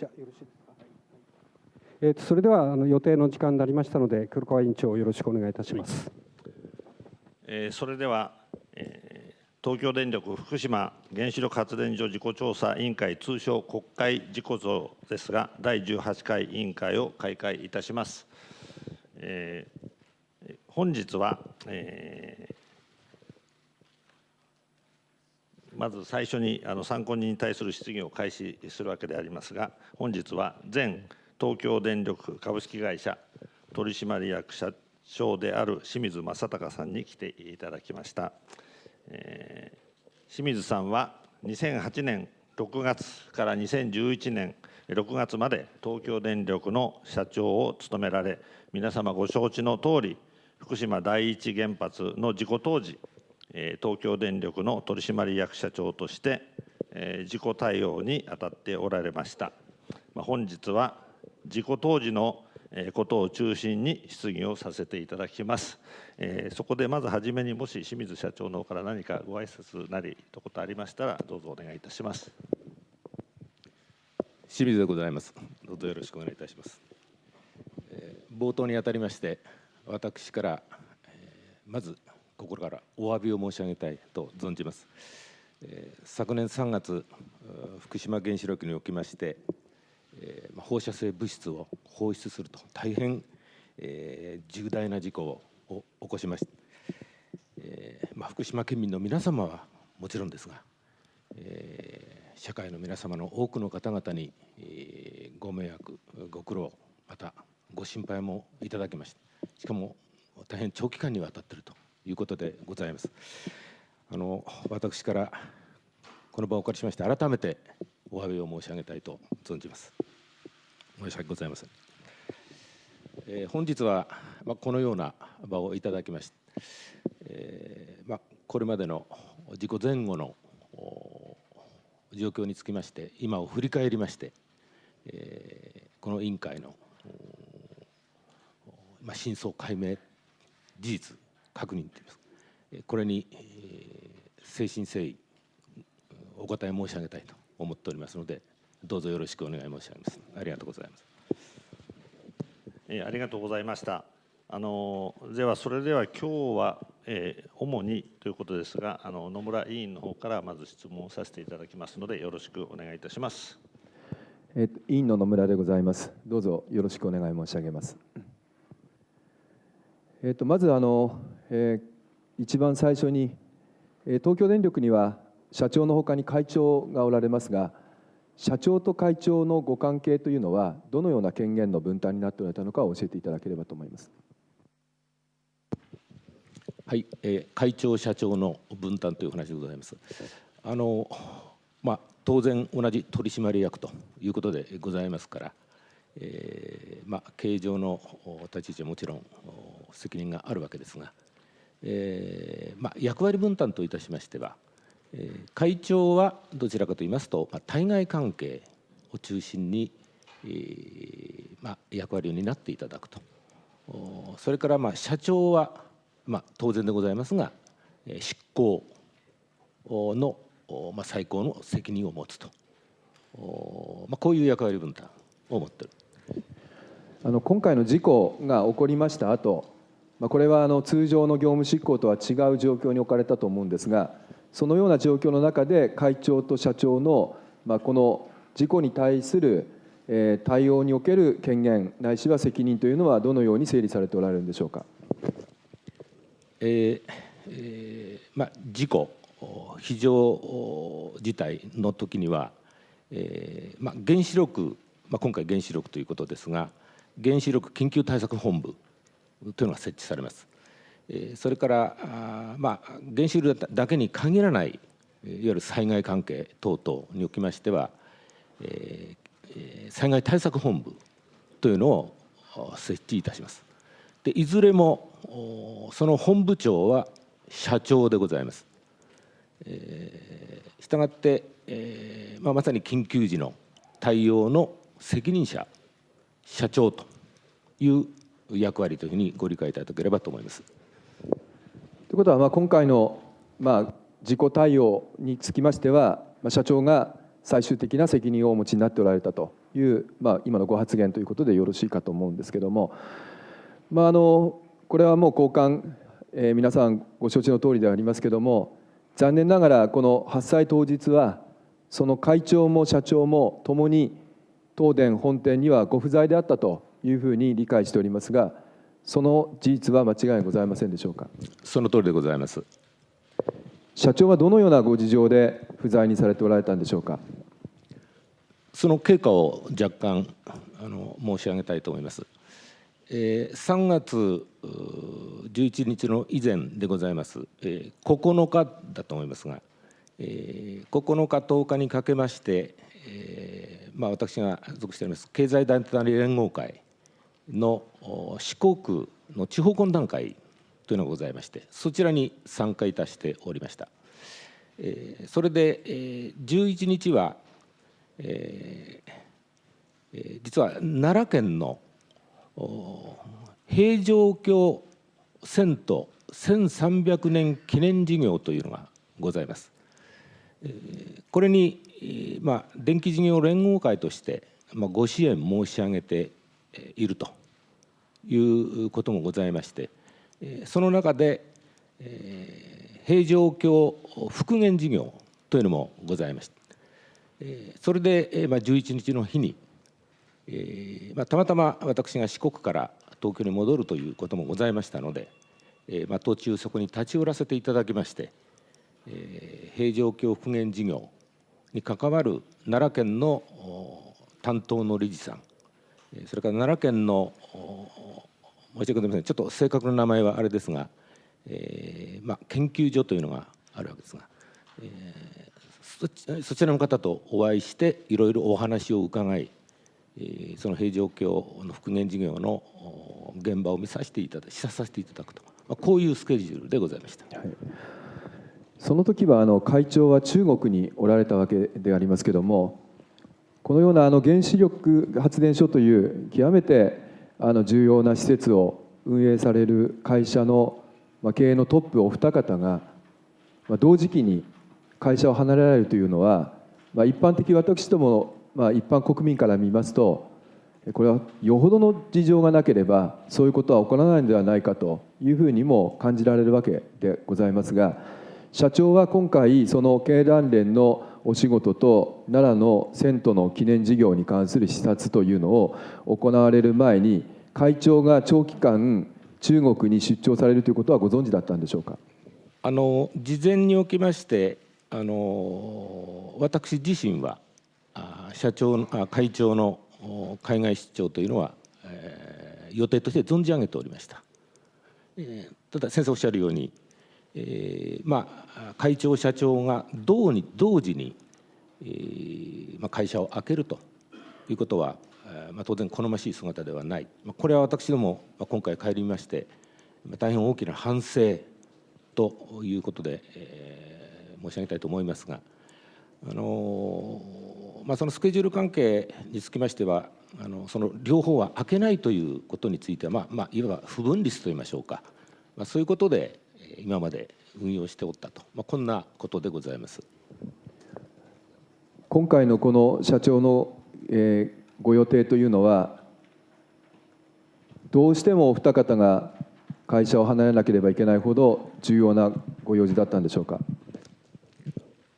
じゃあよろしいですか。それでは予定の時間になりましたので、黒川委員長、よろしくお願いいたします。それでは、東京電力福島原子力発電所事故調査委員会、通称国会事故増ですが、第18回委員会を開会いたします。本日は、まず最初に参考人に対する質疑を開始するわけでありますが、本日は前東京電力株式会社取締役社長である清水正孝さんに来ていただきました。清水さんは2008年6月から2011年6月まで東京電力の社長を務められ、皆様ご承知のとおり、福島第一原発の事故当時、東京電力の取締役社長として事故対応に当たっておられました。本日は事故当時のことを中心に質疑をさせていただきます。そこでまずはじめに、もし清水社長の方から何かご挨拶なり一言ありましたら、どうぞお願いいたします。清水でございます。どうぞよろしくお願いいたします。冒頭にあたりまして、私からまず心からお詫びを申し上げたいと存じます。昨年3月、福島原子力におきまして、放射性物質を放出すると大変、重大な事故を起こしました。福島県民の皆様はもちろんですが、社会の皆様の多くの方々に、ご迷惑、ご苦労、またご心配もいただきました。しかも大変長期間にわたっているということでございます。私からこの場をお借りしまして、改めてお詫びを申し上げたいと存じます。申し訳ございません。本日はこのような場をいただきまして、これまでの事故前後の状況につきまして、今を振り返りまして、この委員会の真相解明、事実確認といいますか、これに誠心誠意お答え申し上げたいと思っておりますので、どうぞよろしくお願い申し上げます。ありがとうございます。ありがとうございました。ではそれでは今日は、主にということですが、野村委員の方からまず質問をさせていただきますので、よろしくお願いいたします。委員の野村でございます。どうぞよろしくお願い申し上げます。まず一番最初に、東京電力には社長のほかに会長がおられますが、社長と会長のご関係というのは、どのような権限の分担になっておられたのかを教えていただければと思います。はい、会長、社長の分担という話でございます。当然、同じ取締役ということでございますから、経営上の立ち位置はもちろん責任があるわけですが、役割分担といたしましては、会長はどちらかといいますと、対外関係を中心に、役割を担っていただくと。それから社長は、当然でございますが、執行の、最高の責任を持つと、こういう役割分担を持っている。今回の事故が起こりました後、これは通常の業務執行とは違う状況に置かれたと思うんですが、そのような状況の中で会長と社長のこの事故に対する対応における権限ないしは責任というのはどのように整理されておられるんでしょうか。事故、非常事態の時には、原子力、今回原子力ということですが、原子力緊急対策本部というのが設置されます。それから原子力だけに限らないいわゆる災害関係等々におきましては、災害対策本部というのを設置いたします。でいずれもその本部長は社長でございます。したがって、まさに緊急時の対応の責任者、社長という役割というふうにご理解いただければと思います。ということは、今回の事故対応につきましては、社長が最終的な責任をお持ちになっておられたという、今のご発言ということでよろしいかと思うんですけども、これはもう交換、皆さんご承知の通りではありますけども、残念ながらこの発災当日はその会長も社長もともに東電本店にはご不在であったというふうに理解しておりますが、その事実は間違いございませんでしょうか。その通りでございます。社長はどのようなご事情で不在にされておられたんでしょうか。その経過を若干申し上げたいと思います。3月11日の以前でございます、9日だと思いますが、9日、10日にかけまして、私が属しております経済団体連合会の四国の地方懇談会というのがございまして、そちらに参加いたしておりました。それで11日は実は奈良県の平城京遷都1300年記念事業というのがございます。これに、電気事業連合会としてご支援申し上げているということもございまして、その中で平城京復元事業というのもございました。それで11日の日にたまたま私が四国から東京に戻るということもございましたので、途中そこに立ち寄らせていただきまして、平城京復元事業に関わる奈良県の担当の理事さん、それから奈良県の申し訳ございません、ちょっと正確な名前はあれですが、研究所というのがあるわけですが、そちらの方とお会いしていろいろお話を伺い、その平城京の復元事業の現場を視察させていただくと、こういうスケジュールでございました。はい、その時は会長は中国におられたわけでありますけれども、このような原子力発電所という極めて重要な施設を運営される会社の経営のトップお二方が同時期に会社を離れられるというのは、一般的、私ども一般国民から見ますと、これはよほどの事情がなければそういうことは起こらないのではないかというふうにも感じられるわけでございますが、社長は今回その経団連のお仕事と奈良の遷都の記念事業に関する視察というのを行われる前に、会長が長期間中国に出張されるということはご存知だったんでしょうか。事前におきまして私自身は会長の海外出張というのは、予定として存じ上げておりました。ただ先生おっしゃるように、会長社長が同時に、会社を開けるということは、当然好ましい姿ではない。これは私ども今回帰りまして大変大きな反省ということで、申し上げたいと思いますが、そのスケジュール関係につきましてはその両方は開けないということについてはいわば不分率といいましょうか、そういうことで今まで運用しておったと、こんなことでございます。今回のこの社長の、ご予定というのは、どうしてもお二方が会社を離れなければいけないほど重要なご用事だったんでしょうか。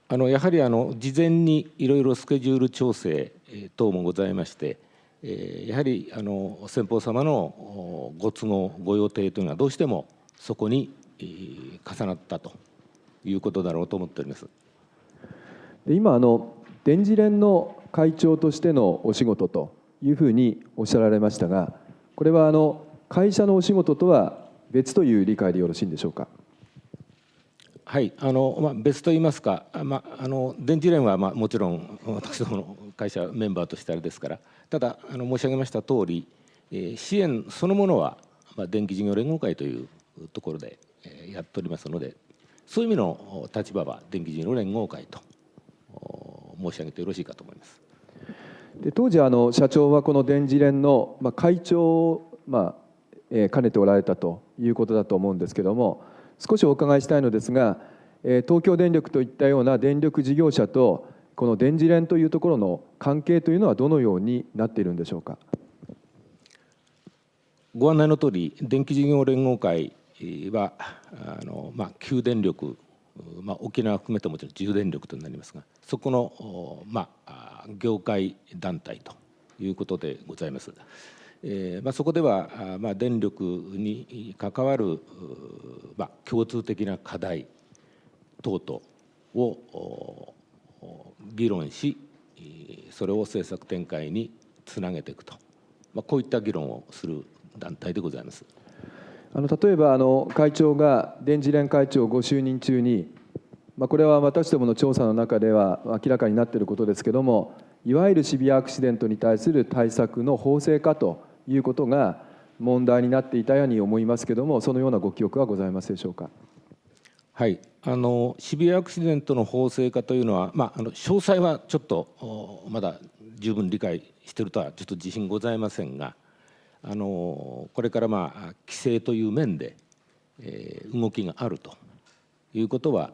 やはり事前にいろいろスケジュール調整等もございまして、やはり先方様のご都合ご予定というのはどうしてもそこに重なったということだろうと思っております。今電磁連の会長としてのお仕事というふうにおっしゃられましたが、これは会社のお仕事とは別という理解でよろしいんでしょうか。はい、別といいますか、電磁連はもちろん私どもの会社メンバーとしてあれですから、ただ申し上げました通り、支援そのものは電気事業連合会というところでやっておりますので、そういう意味の立場は電気事業連合会と申し上げてよろしいかと思います。で当時社長はこの電磁連の会長を兼ねておられたということだと思うんですけれども、少しお伺いしたいのですが、東京電力といったような電力事業者とこの電磁連というところの関係というのはどのようになっているんでしょうか。ご案内のとおり、電気事業連合会は旧電力、沖縄を含めてもちろん自由電力となりますが、そこの、業界団体ということでございます。そこでは、電力に関わる、共通的な課題等々を議論し、それを政策展開につなげていくと、こういった議論をする団体でございます。例えば会長が電磁連会長ご就任中に、これは私どもの調査の中では明らかになっていることですけれども、いわゆるシビアアクシデントに対する対策の法制化ということが問題になっていたように思いますけれども、そのようなご記憶はございますでしょうか。はい、シビアアクシデントの法制化というのは、詳細はちょっとまだ十分理解しているとはちょっと自信ございませんが、これから規制という面で、動きがあるということは、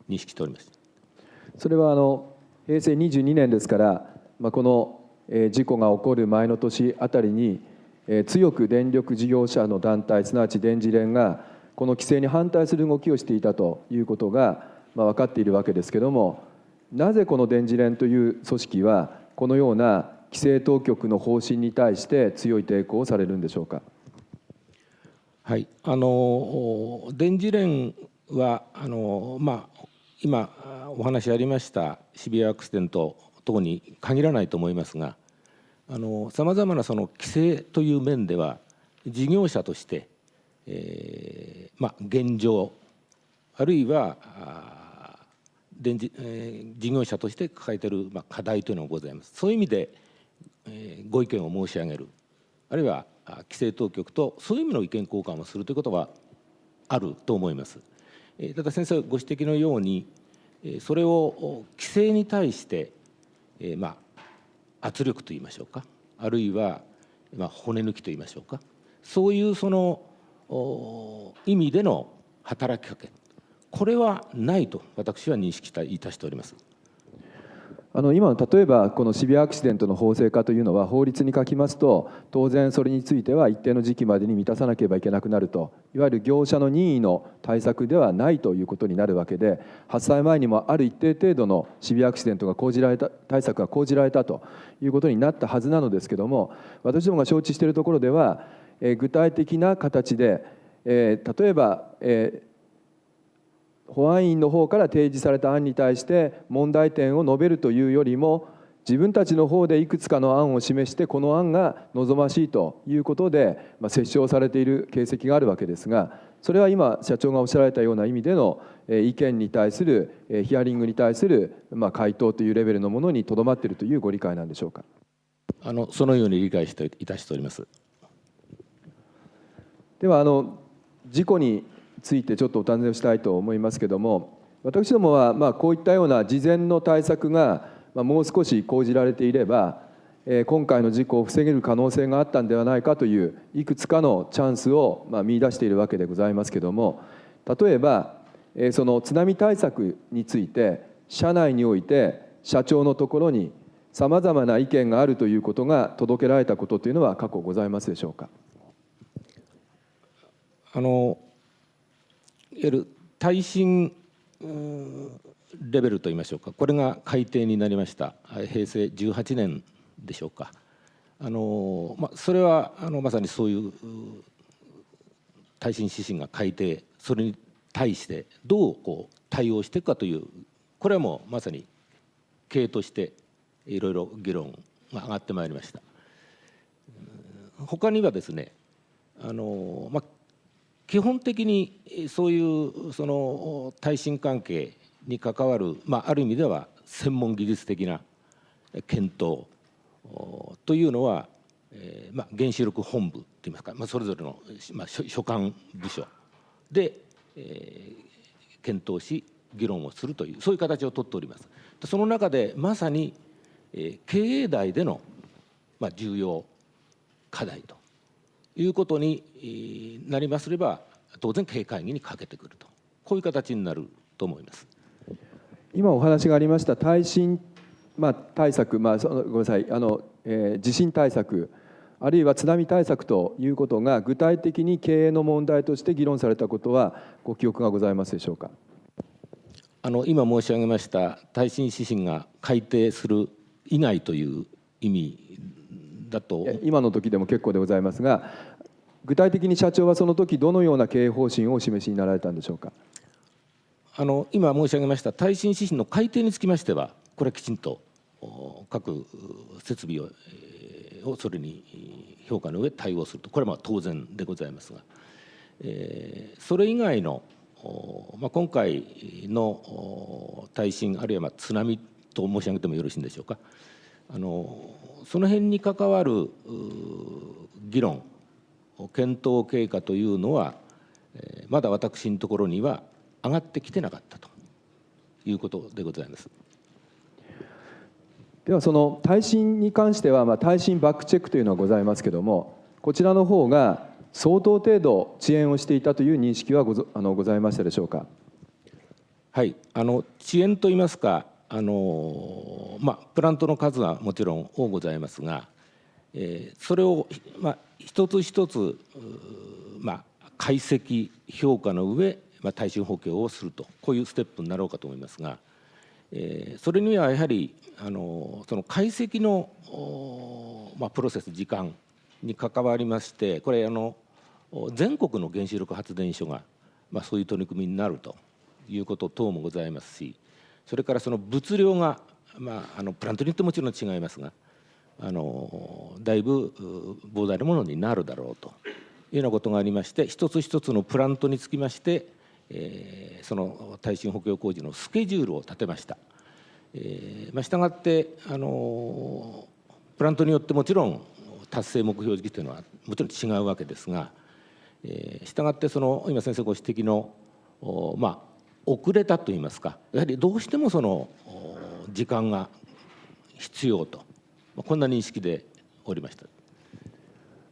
認識しております。それは平成22年ですから、この事故が起こる前の年あたりに、強く電力事業者の団体、すなわち電磁連がこの規制に反対する動きをしていたということが分かっているわけですけれども、なぜこの電磁連という組織はこのような規制当局の方針に対して強い抵抗をされるんでしょうか。はい、電磁連は今お話ありましたシビアアクシデント等に限らないと思いますが、さまざまなその規制という面では事業者として、現状あるいは事業者として抱えている課題というのがございます。そういう意味で、ご意見を申し上げる、あるいは規制当局とそういう意味の意見交換をするということはあると思います。ただ先生ご指摘のように、それを規制に対して、圧力といいましょうか、あるいは骨抜きといいましょうか、そういうその意味での働きかけ、これはないと私は認識いたしております。今例えばこのシビアアクシデントの法制化というのは法律に書きますと、当然それについては一定の時期までに満たさなければいけなくなると、いわゆる業者の任意の対策ではないということになるわけで、発災前にもある一定程度のシビアアクシデントが講じられた、対策が講じられたということになったはずなのですけども、私どもが承知しているところでは、具体的な形で、例えば、保安院の方から提示された案に対して問題点を述べるというよりも、自分たちの方でいくつかの案を示して、この案が望ましいということで折衝されている形跡があるわけですが、それは今社長がおっしゃられたような意味での意見に対するヒアリングに対する回答というレベルのものにとどまっているというご理解なんでしょうか。そのように理解していたしております。では事故についてちょっとお尋ねをしたいと思いますけれども、私どもはこういったような事前の対策がもう少し講じられていれば、今回の事故を防げる可能性があったんではないかといういくつかのチャンスを見出しているわけでございますけれども、例えばその津波対策について社内において社長のところにさまざまな意見があるということが届けられたことというのは過去ございますでしょうか。いわゆる耐震レベルといいましょうか、これが改定になりました。平成18年でしょうか。それはまさにそういう耐震指針が改定、それに対してどう対応していくかという、これはもうまさに経営としていろいろ議論が上がってまいりました。他にはですね、基本的にそういうその耐震関係に関わる、ある意味では専門技術的な検討というのは、原子力本部といいますか、それぞれの、所管部署で、検討し議論をするという、そういう形をとっております。その中でまさに、経営代での、重要課題ということになりますれば、当然経営会議にかけてくると、こういう形になると思います。今お話がありました耐震、対策、ごめんなさい、地震対策、あるいは津波対策ということが具体的に経営の問題として議論されたことはご記憶がございますでしょうか。今申し上げました耐震指針が改定する以外という意味だと。今の時でも結構でございますが、具体的に社長はその時どのような経営方針をお示しになられたんでしょうか。今申し上げました耐震指針の改定につきましては、これはきちんと各設備をそれに評価の上対応すると、これは当然でございますが、それ以外の今回の耐震あるいは津波と申し上げてもよろしいんでしょうか。その辺に関わる議論検討経過というのはまだ私のところには上がってきてなかったということでございます。ではその耐震に関しては、耐震バックチェックというのはございますけれども、こちらの方が相当程度遅延をしていたという認識はございましたでしょうか。はい、遅延といいますか、プラントの数はもちろん多ございますが、それを、一つ一つ、解析評価の上、耐震補強をすると、こういうステップになろうかと思いますが、それにはやはりその解析の、プロセス時間に関わりまして、これ全国の原子力発電所が、そういう取り組みになるということ等もございますし、それからその物量が、プラントによってもちろん違いますが、だいぶ膨大なものになるだろうというようなことがありまして、一つ一つのプラントにつきまして、その耐震補強工事のスケジュールを立てました。したがってプラントによってもちろん達成目標時期というのはもちろん違うわけですが、したがって今先生ご指摘の遅れたといいますか、やはりどうしてもその時間が必要と、こんな認識でおりました。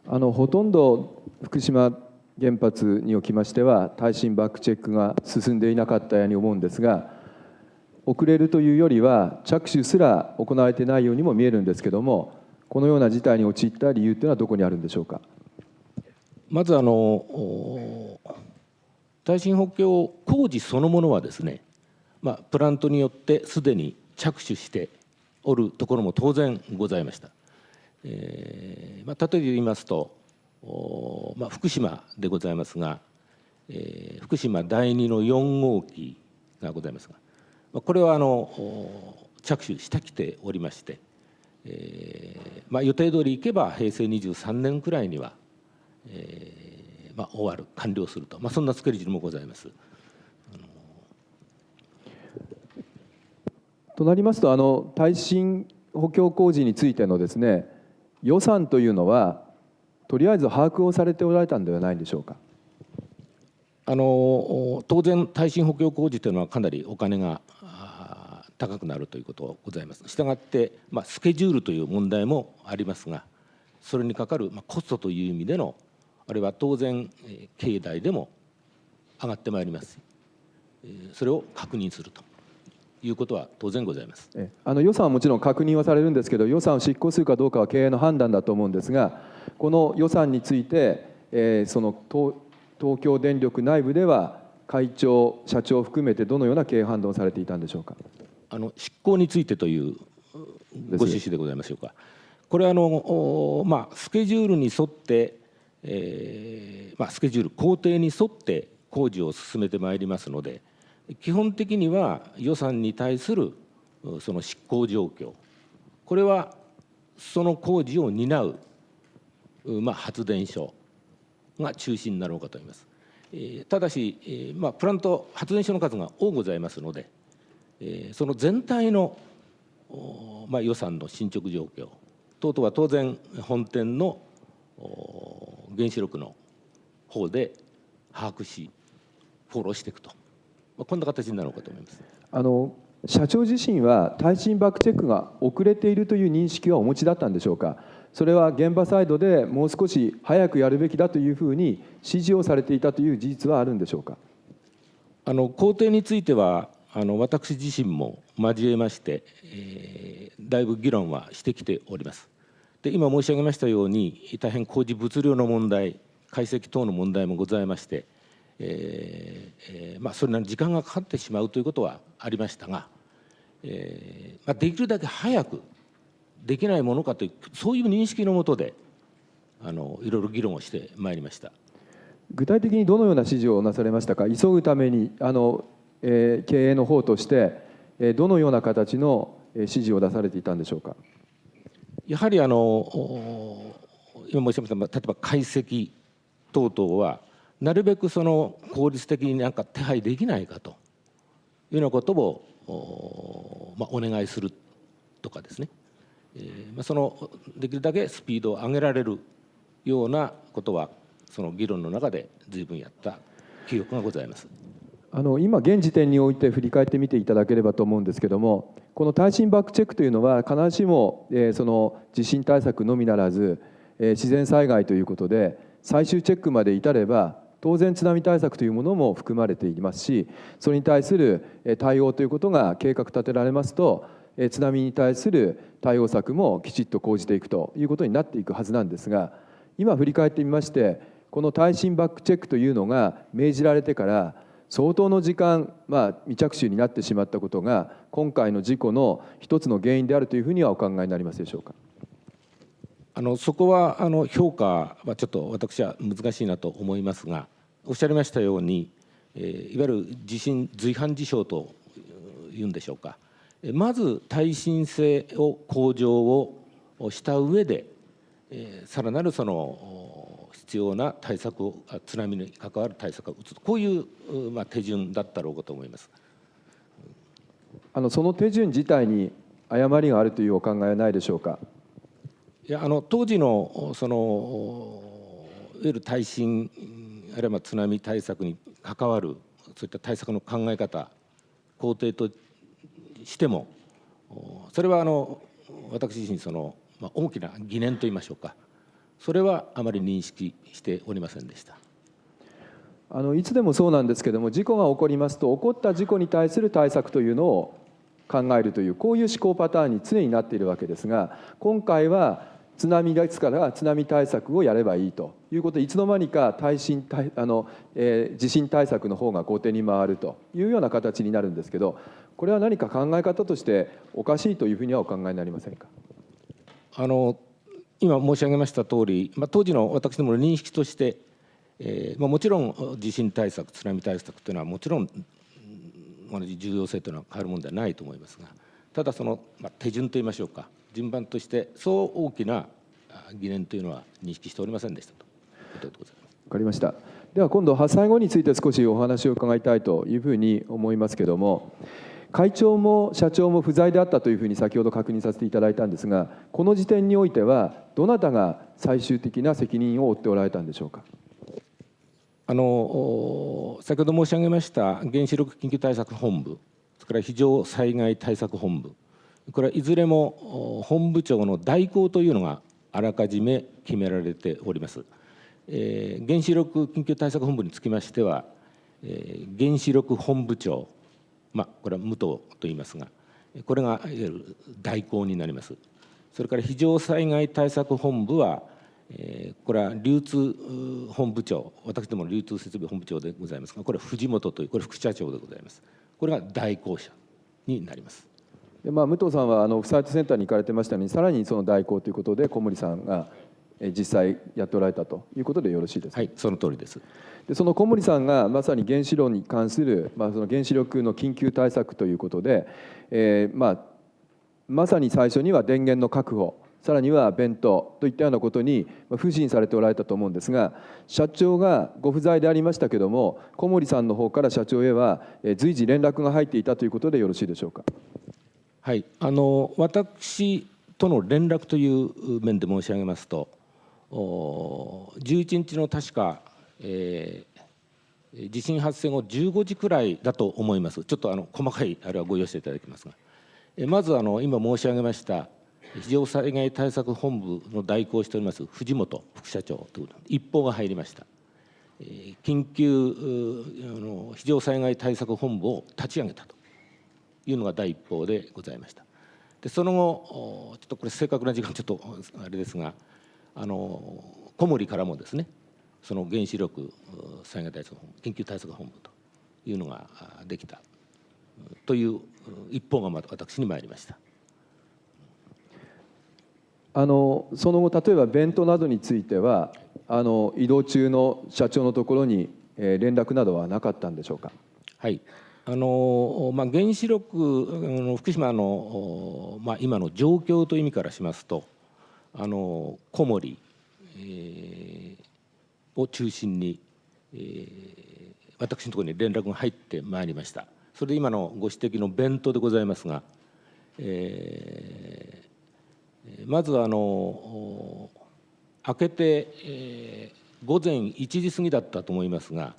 ほとんど福島原発におきましては耐震バックチェックが進んでいなかったように思うんですが、遅れるというよりは着手すら行われていないようにも見えるんですけども、このような事態に陥った理由というのはどこにあるんでしょうか。まず耐震補強工事そのものはですね、プラントによってすでに着手しておるところも当然ございました。例えば言いますと、福島でございますが、福島第2の4号機がございますが、これは着手してきておりまして、予定通りいけば平成23年くらいには、終わる完了すると、そんなスケジュールもございます。となりますと、耐震補強工事についてのですね、予算というのはとりあえず把握をされておられたんではないでしょうか。当然耐震補強工事というのはかなりお金が高くなるということがございます。したがって、スケジュールという問題もありますが、それにかかるコストという意味での、あるいは当然経済でも上がってまいります。それを確認するということは当然ございます。予算はもちろん確認はされるんですけど、予算を執行するかどうかは経営の判断だと思うんですが、この予算について、その東京電力内部では会長、社長を含めてどのような経営判断をされていたんでしょうか。執行についてというご趣旨でございましょうか。これはスケジュールに沿って、スケジュール工程に沿って工事を進めてまいりますので、基本的には予算に対するその執行状況、これはその工事を担う、発電所が中心になろうかと思います。ただし、プラント発電所の数が多ございますので、その全体の、予算の進捗状況等々は当然本店の原子力の方で把握しフォローしていくと、こんな形になろうかと思います。社長自身は耐震バックチェックが遅れているという認識はお持ちだったんでしょうか。それは現場サイドでもう少し早くやるべきだというふうに指示をされていたという事実はあるんでしょうか。工程については私自身も交えまして、だいぶ議論はしてきております。で今申し上げましたように大変工事物量の問題、解析等の問題もございまして、それなりに時間がかかってしまうということはありましたが、できるだけ早くできないものかというそういう認識のもとでいろいろ議論をしてまいりました。具体的にどのような指示をなされましたか。急ぐために経営の方としてどのような形の指示を出されていたんでしょうか。やはり今申し上げた例えば解析等々はなるべくその効率的に手配できないかというようなことをお願いするとかですね、そのできるだけスピードを上げられるようなことはその議論の中で随分やった記憶がございます。今現時点において振り返ってみていただければと思うんですけども、この耐震バックチェックというのは必ずしもその地震対策のみならず自然災害ということで最終チェックまで至れば当然津波対策というものも含まれていますし、それに対する対応ということが計画立てられますと津波に対する対応策もきちっと講じていくということになっていくはずなんですが、今振り返ってみましてこの耐震バックチェックというのが命じられてから相当の時間、未着手になってしまったことが今回の事故の一つの原因であるというふうにはお考えになりますでしょうか。そこは評価はちょっと私は難しいなと思いますが、おっしゃりましたようにいわゆる地震随伴事象というんでしょうか、まず耐震性を向上をした上でさらなるその必要な対策を津波に関わる対策を打つ、こういう手順だったろうかと思います。その手順自体に誤りがあるというお考えはないでしょうか。いや当時のそのいわゆる耐震あるいは津波対策に関わるそういった対策の考え方工程としてもそれは私自身その、大きな疑念といいましょうか、それはあまり認識しておりませんでした。いつでもそうなんですけども、事故が起こりますと起こった事故に対する対策というのを考えるというこういう思考パターンに常になっているわけですが、今回は津波ですから津波対策をやればいいということでいつの間にか地震対策の方が後手に回るというような形になるんですけど、これは何か考え方としておかしいというふうにはお考えになりませんか。今申し上げました通り、当時の私どもの認識として、もちろん地震対策津波対策というのはもちろん同じ重要性というのは変わるものではないと思いますが、ただその手順といいましょうか、順番としてそう大きな疑念というのは認識しておりませんでしたということでございます。わかりました。では今度発災後について少しお話を伺いたいというふうに思いますけれども、会長も社長も不在であったというふうに先ほど確認させていただいたんですが、この時点においてはどなたが最終的な責任を負っておられたんでしょうか。先ほど申し上げました原子力緊急対策本部、それから非常災害対策本部、これはいずれも本部長の代行というのがあらかじめ決められております。原子力緊急対策本部につきましては、原子力本部長、これは武藤といいますが、これがいわゆる代行になります。それから非常災害対策本部は、これは流通本部長、私どもの流通設備本部長でございますが、これは藤本という、これ副社長でございます。これが代行者になります。で武藤さんはオフサイトセンターに行かれてましたのに、さらにその代行ということで小森さんが実際やっておられたということでよろしいですか。はい、その通りです。でその小森さんがまさに原子炉に関する、その原子力の緊急対策ということで、まさに最初には電源の確保、さらには弁当といったようなことに不信されておられたと思うんですが、社長がご不在でありましたけれども、小森さんの方から社長へは随時連絡が入っていたということでよろしいでしょうか。はい、私との連絡という面で申し上げますと、11日の確か、地震発生後15時くらいだと思います。ちょっと細かいあれはご容赦いただきますが、まず今申し上げました非常災害対策本部の代行をしております藤本副社長ということで一報が入りました。緊急非常災害対策本部を立ち上げたというのが第一報でございました。でその後ちょっとこれ正確な時間ちょっとあれですが、小森からもですね、その原子力災害対策本部、緊急対策本部というのができたという一報が私に参りました。その後、例えばベントなどについては移動中の社長のところに連絡などはなかったんでしょうか。はい、原子力福島の、今の状況という意味からしますと、小森、を中心に、私のところに連絡が入ってまいりました。それで今のご指摘のベントでございますが、まず明けて、午前1時過ぎだったと思いますが、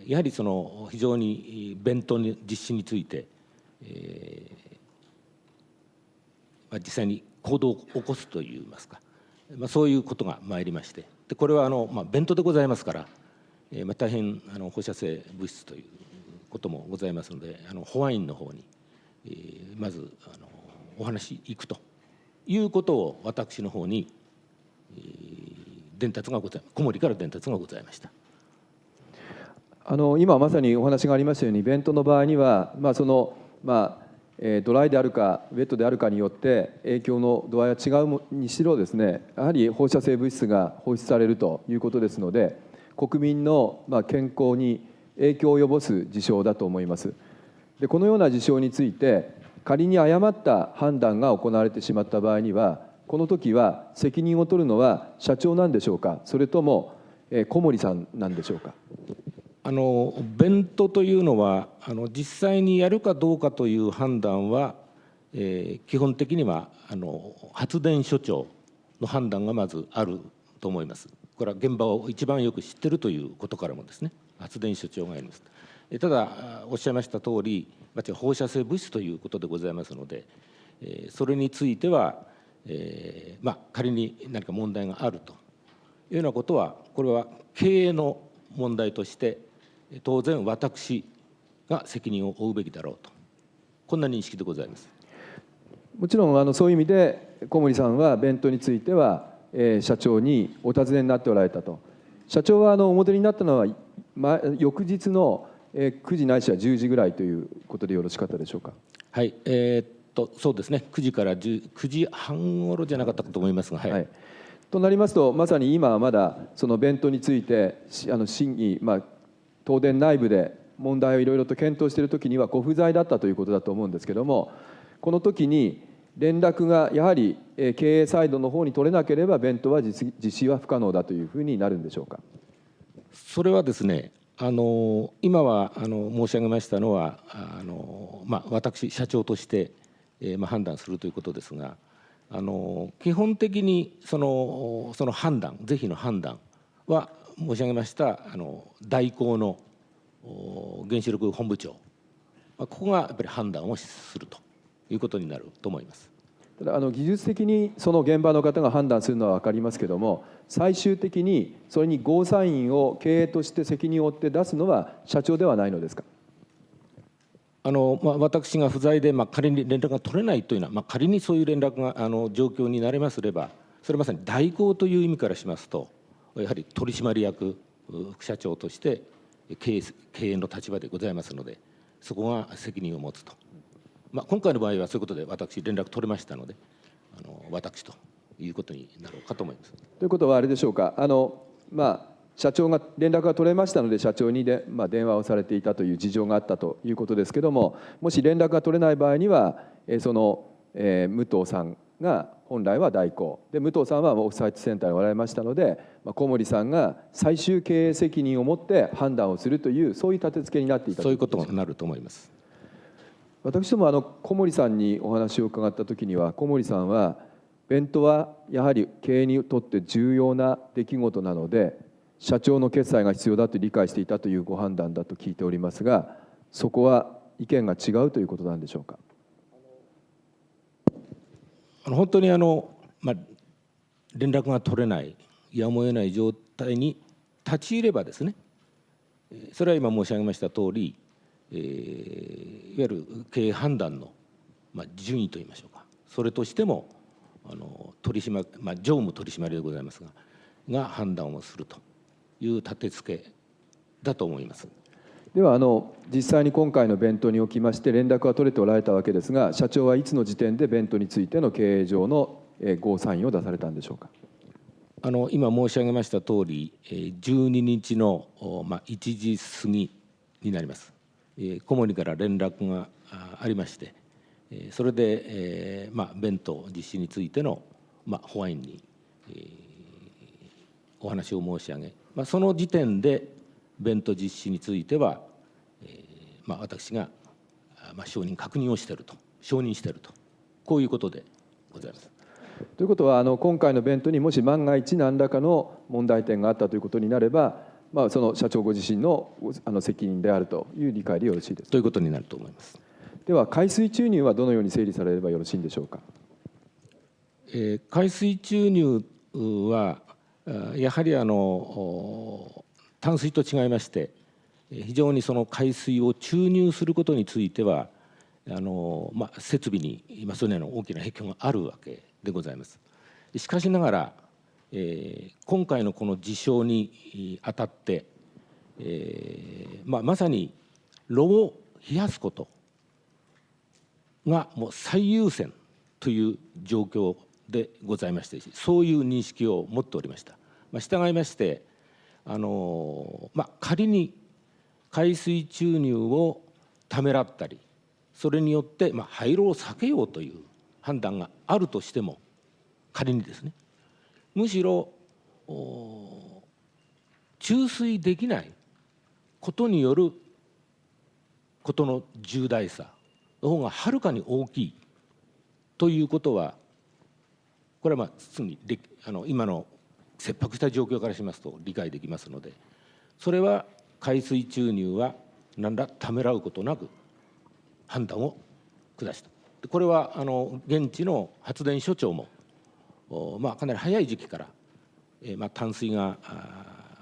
やはりその非常にベントの実施について、実際に行動を起こすといいますか、そういうことが参りまして、でこれはベントでございますから、大変放射性物質ということもございますので、保安院の方に、まずお話行くということを私の方に伝達がございます。小森から伝達がございました。今まさにお話がありましたように、ベントの場合には、ドライであるかウェットであるかによって影響の度合いは違うにしろですね、やはり放射性物質が放出されるということですので、国民の健康に影響を及ぼす事象だと思います。でこのような事象について、仮に誤った判断が行われてしまった場合には、この時は責任を取るのは社長なんでしょうか、それとも小森さんなんでしょうか。ベントというのは実際にやるかどうかという判断は、基本的には発電所長の判断がまずあると思います。これは現場を一番よく知っているということからもですね、発電所長がいます。ただおっしゃいました通り、放射性物質ということでございますので、それについては、仮に何か問題があるというようなことは、これは経営の問題として当然私が責任を負うべきだろうと、こんな認識でございます。もちろんそういう意味で小森さんはベントについては、社長にお尋ねになっておられたと。社長はお戻りになったのは、翌日の9時ないしは10時ぐらいということでよろしかったでしょうか。はい、そうですね、9時から9時半ごろじゃなかったかと思いますが、はい。となりますと、まさに今はまだそのベントについて審議、東電内部で問題をいろいろと検討しているときにはご不在だったということだと思うんですけれども、この時に連絡がやはり経営サイドの方に取れなければ、ベントは実施は不可能だというふうになるんでしょうか。それはですね、今は申し上げましたのは私社長として、判断するということですが、基本的にその判断、是非の判断は申し上げました代行の原子力本部長、ここがやっぱり判断をするということになると思います。ただ技術的にその現場の方が判断するのは分かりますけれども、最終的にそれにゴーサインを経営として責任を負って出すのは社長ではないのですか。私が不在で、仮に連絡が取れないというのは、仮にそういう連絡が状況になりますれば、それはまさに代行という意味からしますと、やはり取締役副社長として経営の立場でございますので、そこが責任を持つと。今回の場合はそういうことで私連絡取れましたので、私ということになろうかと思います。ということはあれでしょうか、社長が連絡が取れましたので社長に電話をされていたという事情があったということですけれども、もし連絡が取れない場合にはその武藤さんが本来は代行で、武藤さんはオフサイトセンターにおられましたので、小森さんが最終経営責任を持って判断をするという、そういう立て付けになっていた。そういうことになると思います。私ども小森さんにお話を伺った時には、小森さんはベントはやはり経営にとって重要な出来事なので、社長の決裁が必要だと理解していたというご判断だと聞いておりますが、そこは意見が違うということなんでしょうか。本当に連絡が取れない、やむを得ない状態に立ち入ればですね、それは今申し上げました通り、わゆる経営判断の、順位といいましょうか、それとしても取締、常務取締役でございますが判断をするという立て付けだと思います。では実際に今回の弁当におきまして連絡は取れておられたわけですが、社長はいつの時点で弁当についての経営上のゴーサインを出されたんでしょうか。今申し上げました通り、12日の1時過ぎになります。顧問から連絡がありまして、それで弁当実施についての保安院にお話を申し上げ、その時点で弁当実施については私が承認確認をしていると、承認していると、こういうことでございます。ということは今回の弁当にもし万が一何らかの問題点があったということになれば、その社長ご自身の責任であるという理解でよろしいですか。ということになると思います。では海水注入はどのように整理されればよろしいんでしょうか。海水注入はやはり淡水と違いまして、非常にその海水を注入することについては設備にそのような大きな影響があるわけでございます。しかしながら、今回のこの事象にあたって、まさに炉を冷やすことがもう最優先という状況でございまして、そういう認識を持っておりました。従いまして仮に海水注入をためらったり、それによって廃炉を避けようという判断があるとしても、仮にですね、むしろ注水できないことによることの重大さの方がはるかに大きいということは、これはすぐに今の切迫した状況からしますと理解できますので、それは海水注入は何らためらうことなく判断を下した。これは現地の発電所長もかなり早い時期から、淡水が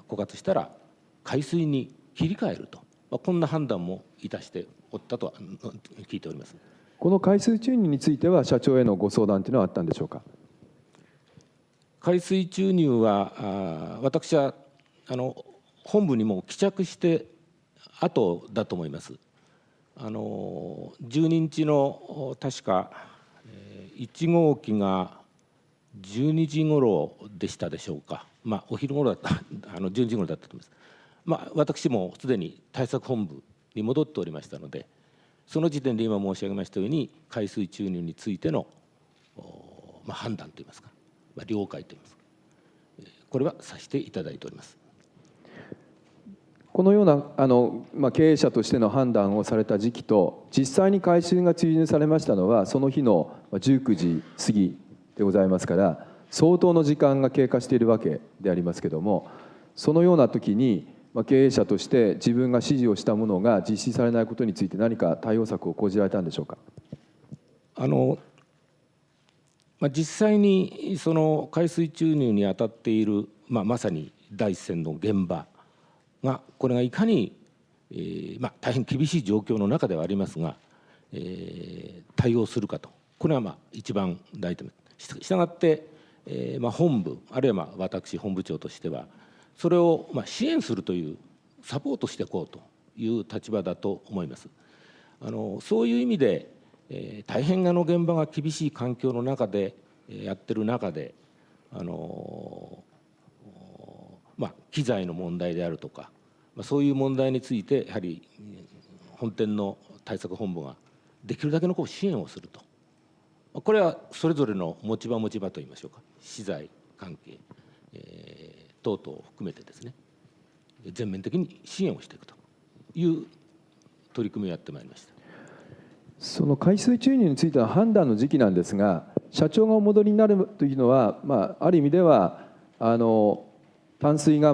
枯渇したら海水に切り替えると、こんな判断もいたしておったとは聞いております。この海水注入については社長へのご相談というのはあったんでしょうか。海水注入は私は本部にも帰着して後だと思います。12日の確か1号機が12時頃でしたでしょうか。お昼頃だった12時頃だったと思います。私もすでに対策本部に戻っておりましたので、その時点で今申し上げましたように海水注入についての判断といいますか、了解といいますか、これはさせていただいております。このような経営者としての判断をされた時期と、実際に海水が注入されましたのはその日の19時過ぎでございますから、相当の時間が経過しているわけでありますけれども、そのような時に経営者として自分が指示をしたものが実施されないことについて何か対応策を講じられたんでしょうか。実際にその海水注入にあたっている、まさに第一線の現場が、これがいかに、大変厳しい状況の中ではありますが、対応するかと、これは一番大事です。したがって、本部あるいは私本部長としてはそれを支援するというサポートしていこうという立場だと思います。そういう意味で、大変現場が厳しい環境の中でやってる中で機材の問題であるとか、そういう問題についてやはり本店の対策本部ができるだけの支援をすると、これはそれぞれの持ち場といいましょうか、資材関係、等々を含めてですね、全面的に支援をしていくという取り組みをやってまいりました。その海水注入についての判断の時期なんですが、社長がお戻りになるというのは、ある意味では淡水が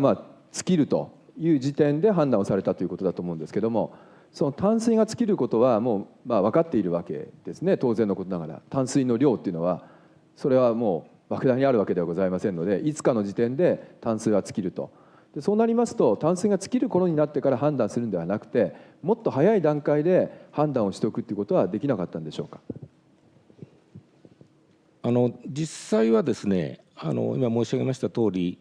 尽きるという時点で判断をされたということだと思うんですけども、その淡水が尽きることはもう分かっているわけですね。当然のことながら淡水の量っていうのはそれはもう莫大にあるわけではございませんので、いつかの時点で淡水は尽きると。でそうなりますと、淡水が尽きる頃になってから判断するんではなくて、もっと早い段階で判断をしておくということはできなかったんでしょうか。実際はですね、今申し上げました通り、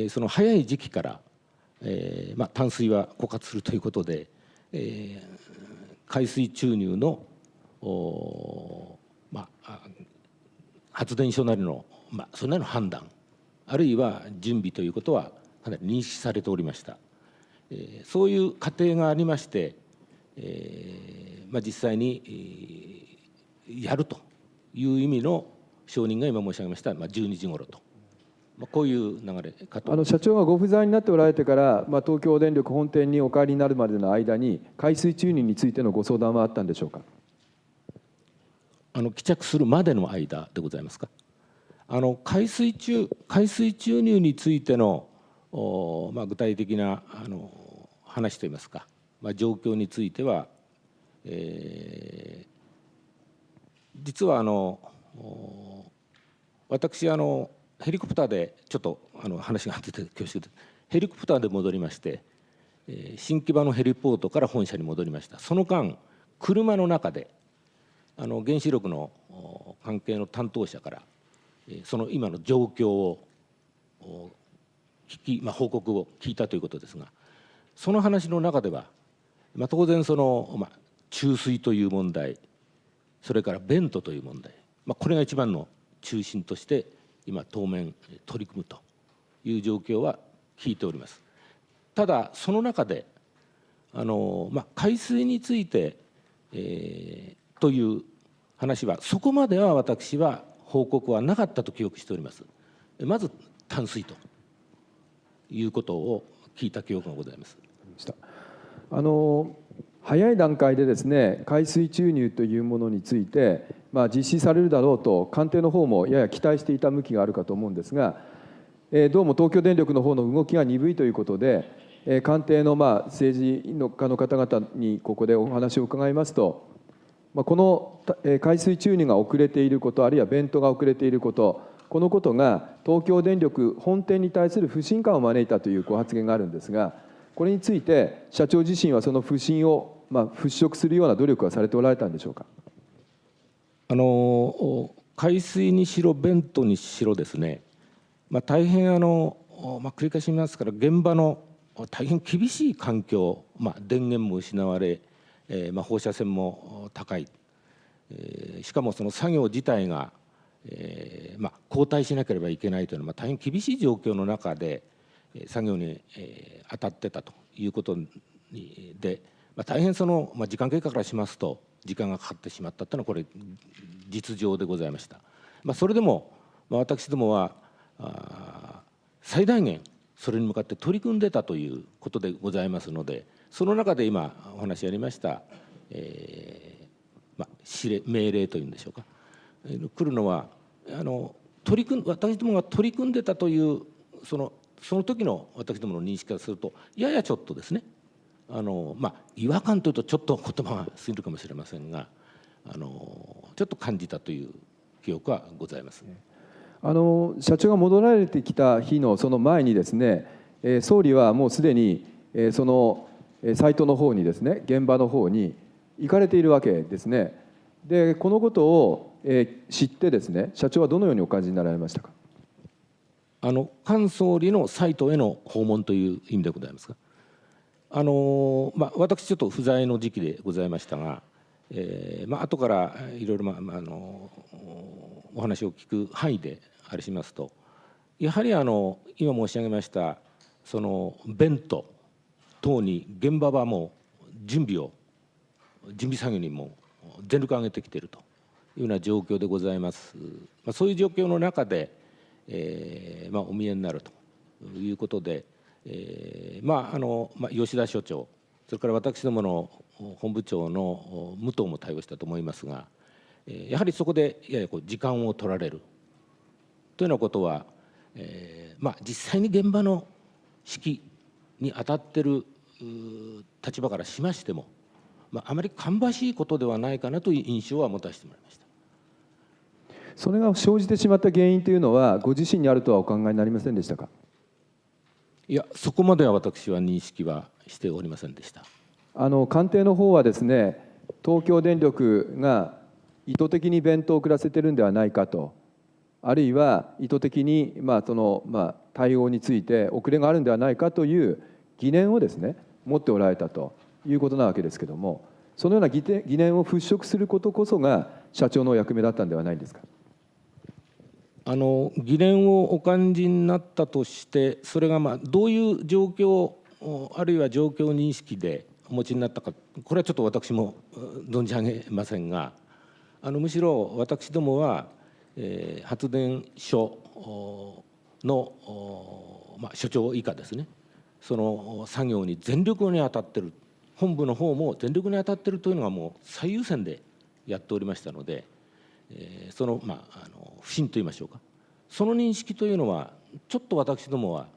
その早い時期から、淡水は枯渇するということで、海水注入の発電所なりの、それなりの判断、あるいは準備ということはかなり認識されておりました。そういう過程がありまして、実際にやるという意味の承認が今申し上げました12時ごろと、こういう流れかと。社長がご不在になっておられてから、東京電力本店にお帰りになるまでの間に、海水注入についてのご相談はあったんでしょうか。帰着するまでの間でございますか。海水注入についての具体的な話といいますか、状況については、実は私ヘリコプターでちょっと話があってて恐縮です。ヘリコプターで戻りまして、新木場のヘリポートから本社に戻りました。その間車の中で原子力の関係の担当者からその今の状況を報告を聞いたということですが、その話の中では、当然注水という問題、それからベントという問題、これが一番の中心として今当面取り組むという状況は聞いております。ただその中で海水について、という話はそこまでは私は報告はなかったと記憶しております。まず淡水ということを聞いた記憶がございます。早い段階でですね、海水注入というものについて、実施されるだろうと官邸の方もやや期待していた向きがあるかと思うんですが、どうも東京電力の方の動きが鈍いということで、官邸の政治家の方々にここでお話を伺いますと、この海水注入が遅れていること、あるいはベントが遅れていること、このことが東京電力本店に対する不信感を招いたというご発言があるんですが、これについて社長自身はその不信を払拭するような努力はされておられたんでしょうか。海水にしろベントにしろですね、大変繰り返し言いますから現場の大変厳しい環境、電源も失われ、放射線も高い、しかもその作業自体が、交代しなければいけないというのは大変厳しい状況の中で作業に当たってたということで、大変時間経過からしますと時間がかかってしまったというのはこれ実情でございました。それでも私どもは最大限それに向かって取り組んでたということでございますので、その中で今お話ありました、命令というんでしょうか、来るのは私どもが取り組んでたというその時の私どもの認識からするとややちょっとですね、違和感というとちょっと言葉が過ぎるかもしれませんが、ちょっと感じたという記憶はございます。社長が戻られてきた日のその前にですね、総理はもうすでにそのサイトの方にですね、現場の方に行かれているわけですね。でこのことを知ってですね、社長はどのようにお感じになられましたか。菅総理のサイトへの訪問という意味でございますか。私ちょっと不在の時期でございましたが、後からいろいろお話を聞く範囲であれしますと、やはり今申し上げましたそのベント等に現場はもう準備作業にも全力を挙げてきているというような状況でございます。そういう状況の中で、お見えになるということで、吉田所長、それから私どもの本部長の武藤も対応したと思いますが、やはりそこでやや時間を取られるというようなことは、実際に現場の指揮に当たっている立場からしましても、あまり芳しいことではないかなという印象は持たせてもらいました。それが生じてしまった原因というのはご自身にあるとはお考えになりませんでしたか。いや、そこまでは私は認識はしておりませんでした。官邸の方はですね、東京電力が意図的に弁当を遅らせてるんではないかと、あるいは意図的に対応について遅れがあるんではないかという疑念をですね、持っておられたということなわけですけれども、そのような疑念を払拭することこそが社長の役目だったんではないですか。疑念をお感じになったとして、それがどういう状況、あるいは状況認識でお持ちになったか、これはちょっと私も存じ上げませんが、むしろ私どもは、発電所の、所長以下ですね、その作業に全力に当たっている、本部の方も全力に当たっているというのがもう最優先でやっておりましたので、その不信といいましょうか、その認識というのはちょっと私どもは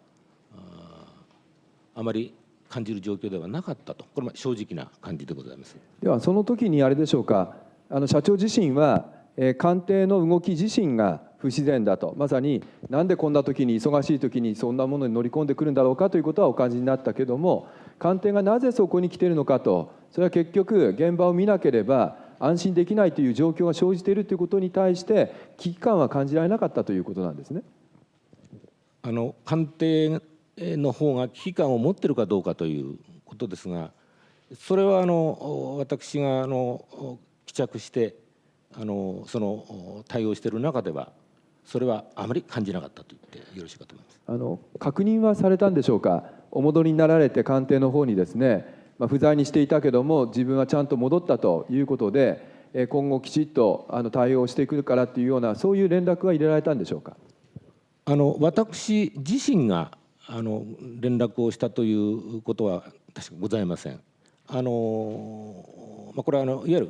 あまり感じる状況ではなかったと、これは正直な感じでございます。ではその時にあれでしょうか、社長自身は官邸の動き自身が不自然だと、まさになんでこんな時に、忙しい時にそんなものに乗り込んでくるんだろうかということはお感じになったけども、官邸がなぜそこに来ているのかと、それは結局現場を見なければ安心できないという状況が生じているということに対して危機感は感じられなかったということなんですね。官邸の方が危機感を持っているかどうかということですが、それは私が帰着してその対応している中ではそれはあまり感じなかったと言ってよろしいかと思います。確認はされたんでしょうか。お戻りになられて官邸の方にですね、不在にしていたけども自分はちゃんと戻ったということで、今後きちっと対応していくからというような、そういう連絡は入れられたんでしょうか。私自身が連絡をしたということは確かございません。これはいわゆる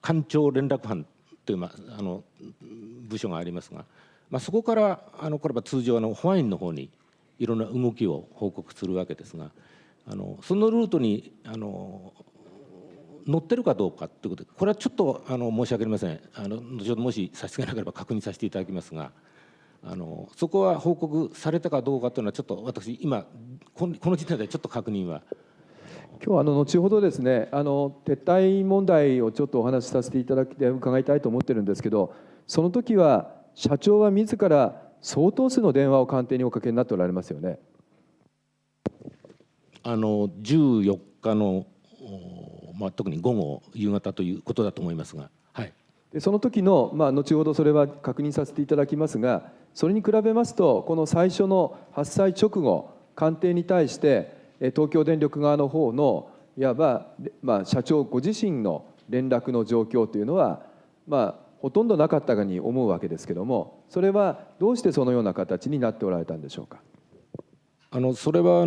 官庁連絡班という部署がありますが、そこからこれは通常保安院の方にいろんな動きを報告するわけですが、そのルートに乗ってるかどうかということで、これはちょっと申し訳ありません、後ほどもし差し支えなければ確認させていただきますが、そこは報告されたかどうかというのはちょっと私今この時点でちょっと確認は。今日後ほどですね、撤退問題をちょっとお話しさせていただき伺いたいと思ってるんですけど、その時は社長は自ら相当数の電話を官邸におかけになっておられますよね。14日の、特に午後夕方ということだと思いますが、はい、でその時の、後ほどそれは確認させていただきますが、それに比べますとこの最初の発災直後、官邸に対して東京電力側の方のいわば、社長ご自身の連絡の状況というのは、ほとんどなかったかに思うわけですけれども、それはどうしてそのような形になっておられたんでしょうか。それは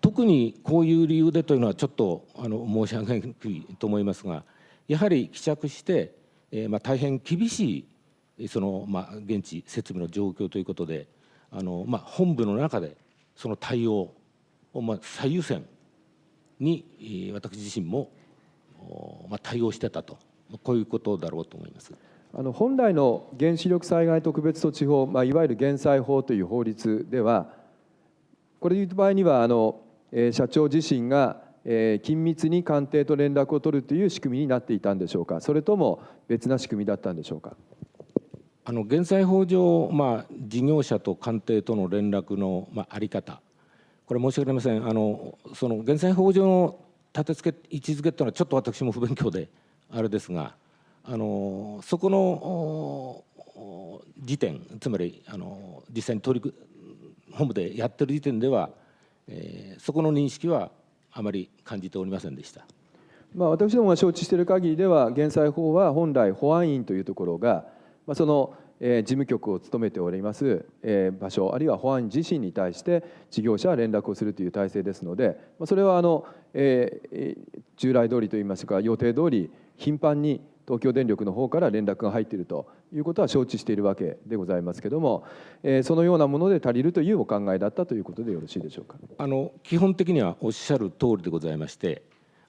特にこういう理由でというのはちょっと申し上げにくいと思いますが、やはり帰着して、大変厳しい現地設備の状況ということで、本部の中でその対応を最優先に私自身も対応してたと、こういうことだろうと思います。本来の原子力災害特別措置法、いわゆる減災法という法律では、これでいう場合には社長自身が緊密に官邸と連絡を取るという仕組みになっていたんでしょうか、それとも別な仕組みだったんでしょうか。減災法上、事業者と官邸との連絡の在り方、これ申し訳ありません、その減災法上の立て付け位置づけというのはちょっと私も不勉強であれですが、そこの時点、つまり実際に本部でやってる時点では、そこの認識はあまり感じておりませんでした。私どもが承知している限りでは、減災法は本来保安院というところがその事務局を務めております場所、あるいは保安院自身に対して事業者は連絡をするという体制ですので、それは従来通りといいますか、予定通り頻繁に東京電力の方から連絡が入っているということは承知しているわけでございますけれども、そのようなもので足りるというお考えだったということでよろしいでしょうか。基本的にはおっしゃる通りでございまして、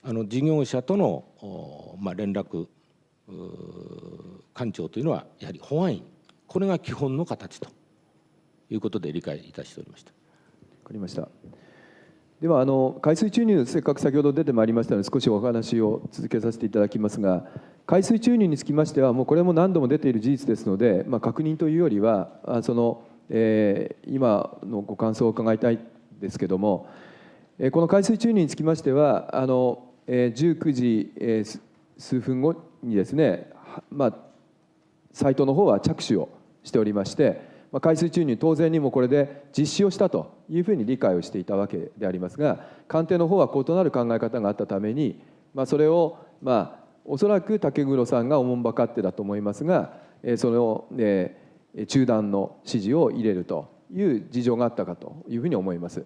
事業者との連絡官庁というのはやはり保安院、これが基本の形ということで理解いたしておりました。かりました。では海水注入、せっかく先ほど出てまいりましたので、少しお話を続けさせていただきますが、海水注入につきましては、もうこれも何度も出ている事実ですので、確認というよりは、今のご感想を伺いたいんですけれども、この海水注入につきましては、19時数分後にですね、サイトの方は着手をしておりまして、海水注入、当然にもこれで実施をしたというふうに理解をしていたわけでありますが、官邸の方は異なる考え方があったために、それをおそらく竹黒さんがおもんばかってだと思いますが、その中断の指示を入れるという事情があったかというふうに思います。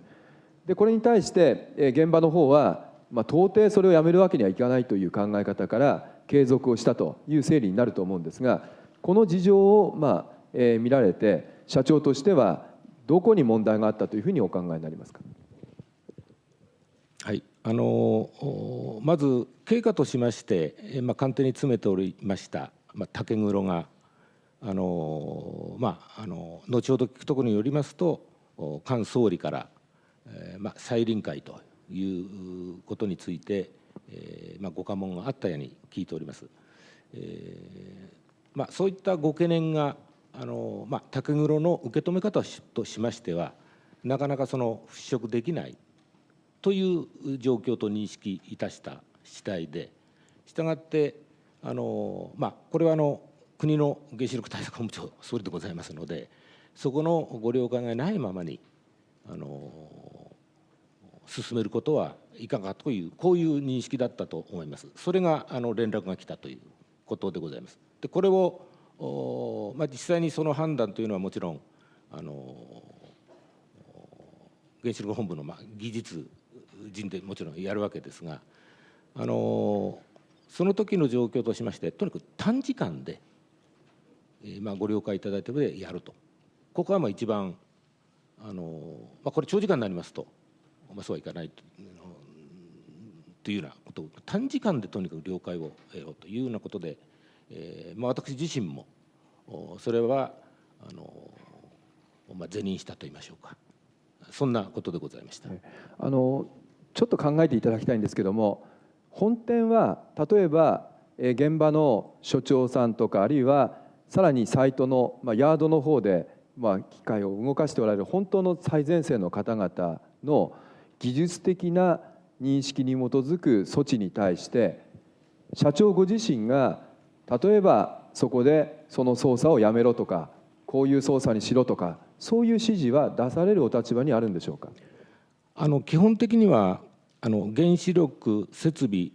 でこれに対して現場の方は、到底それをやめるわけにはいかないという考え方から継続をしたという整理になると思うんですが、この事情を見られて、社長としてはどこに問題があったというふうにお考えになりますか。はい、まず経過としまして、官邸に詰めておりました竹黒が後ほど聞くところによりますと、菅総理から再臨会ということについて、ご下問があったように聞いております。そういったご懸念が竹黒の受け止め方としましては、なかなか払拭できないという状況と認識いたした次第で、したがってこれは国の原子力対策本部長総理でございますので、そこのご了解がないままに進めることはいかがという、こういう認識だったと思います。それが連絡が来たということでございます。でこれを実際にその判断というのはもちろん原子力本部の技術人でもちろんやるわけですが、その時の状況としまして、とにかく短時間で、ご了解いただいた上でやると、ここは一番これ長時間になりますと、そうはいかないというようなことを、短時間でとにかく了解を得ようというようなことで、私自身もそれは是認したと言いましょうか、そんなことでございました。ちょっと考えていただきたいんですけども、本店は例えば現場の所長さんとか、あるいはさらにサイトのヤードの方で機械を動かしておられる本当の最前線の方々の技術的な認識に基づく措置に対して、社長ご自身が例えばそこでその操作をやめろとか、こういう操作にしろとか、そういう指示は出されるお立場にあるんでしょうか。基本的には原子力設備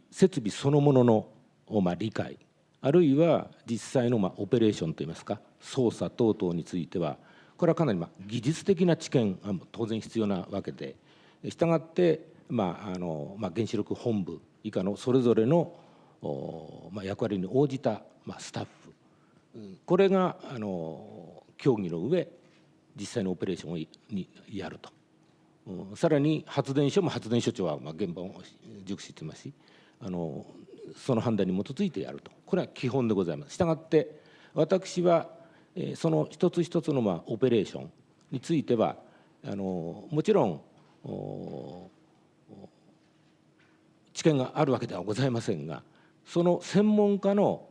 そのものの理解、あるいは実際のオペレーションといいますか、操作等々については、これはかなり技術的な知見が当然必要なわけで、したがって原子力本部以下のそれぞれの役割に応じたスタッフ、これが協議の上実際のオペレーションをやると。さらに発電所も発電所長は現場を熟知していますし、その判断に基づいてやると、これは基本でございます。したがって私はその一つ一つのオペレーションについてはもちろん知見があるわけではございませんが、その専門家の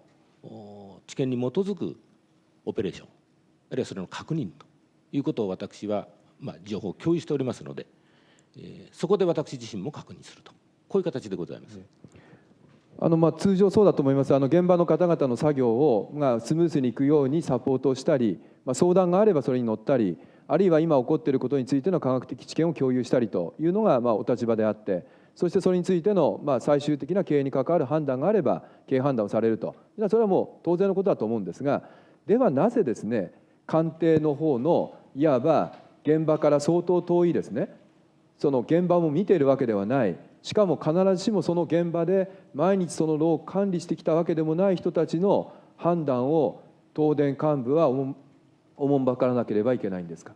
知見に基づくオペレーション、あるいはそれの確認ということを私は情報を共有しておりますので、そこで私自身も確認すると、こういう形でございます。通常そうだと思います。現場の方々の作業をスムーズにいくようにサポートをしたり、相談があればそれに乗ったり、あるいは今起こっていることについての科学的知見を共有したりというのがお立場であって、そしてそれについての最終的な経営に関わる判断があれば経営判断をされると、それはもう当然のことだと思うんですが、ではなぜですね、官邸の方のいわば現場から相当遠いですね、その現場も見ているわけではない、しかも必ずしもその現場で毎日その労を管理してきたわけでもない人たちの判断を東電幹部はおもんばからなければいけないんですか。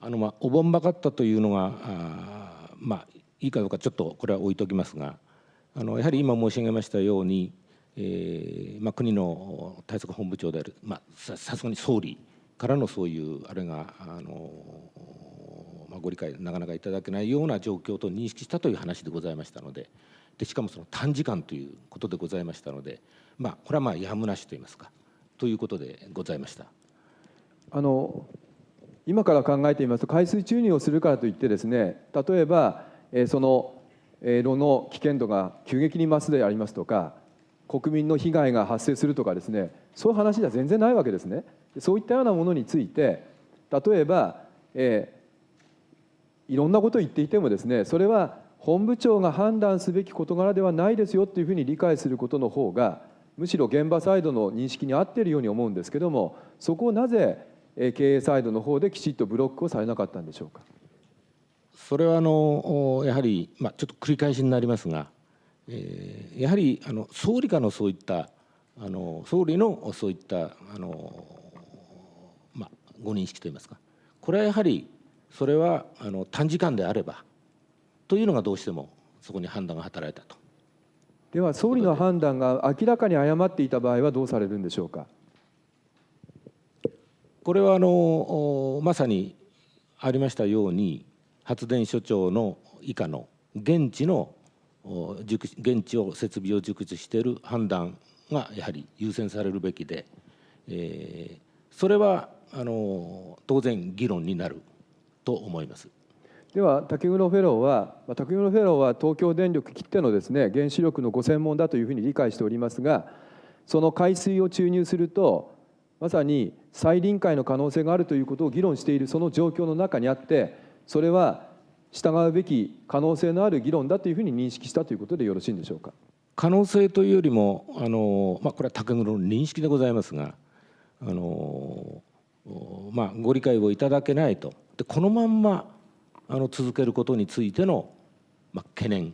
おもんばかったというのがいいかどうかちょっとこれは置いときますが、やはり今申し上げましたように、国の対策本部長である、さすがに総理からのそういうあれがご理解なかなかいただけないような状況と認識したという話でございましたので、しかもその短時間ということでございましたので、これはやむなしといいますかということでございました。今から考えてみますと、海水注入をするからといってですね、例えばその炉の危険度が急激に増すでありますとか、国民の被害が発生するとかですね、そういう話では全然ないわけですね。そういったようなものについて、例えば、いろんなことを言っていてもですね、それは本部長が判断すべき事柄ではないですよというふうに理解することの方が、むしろ現場サイドの認識に合っているように思うんですけども、そこをなぜ経営サイドの方できちっとブロックをされなかったんでしょうか。それはやはり、ちょっと繰り返しになりますが、やはり総理からのそういった総理のそういったご認識といいますか、これはやはりそれは短時間であればというのがどうしてもそこに判断が働いたと。では総理の判断が明らかに誤っていた場合はどうされるんでしょうか。これはまさにありましたように、発電所長の以下の現地を設備を熟知している判断がやはり優先されるべきで、それは当然議論になると思います。では竹黒フェローは東京電力きってのですね、原子力のご専門だというふうに理解しておりますが、その海水を注入するとまさに再臨界の可能性があるということを議論しているその状況の中にあって、それは従うべき可能性のある議論だというふうに認識したということでよろしいんでしょうか。可能性というよりもこれは竹黒の認識でございますが、ご理解をいただけないと、でこのまんま続けることについての、懸念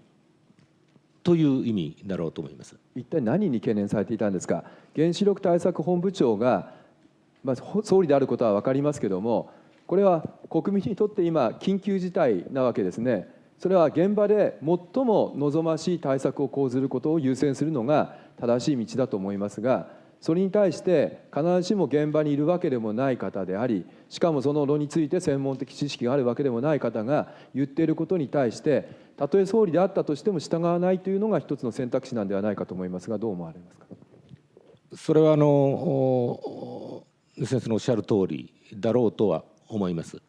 という意味だろうと思います。一体何に懸念されていたんですか。原子力対策本部長が、総理であることは分かりますけれども、これは国民にとって今緊急事態なわけですね。それは現場で最も望ましい対策を講ずることを優先するのが正しい道だと思いますが、それに対して必ずしも現場にいるわけでもない方であり、しかもその炉について専門的知識があるわけでもない方が言っていることに対して、たとえ総理であったとしても従わないというのが一つの選択肢なんではないかと思いますが、どう思われますか。それは先生のおっしゃる通りだろうとは思います。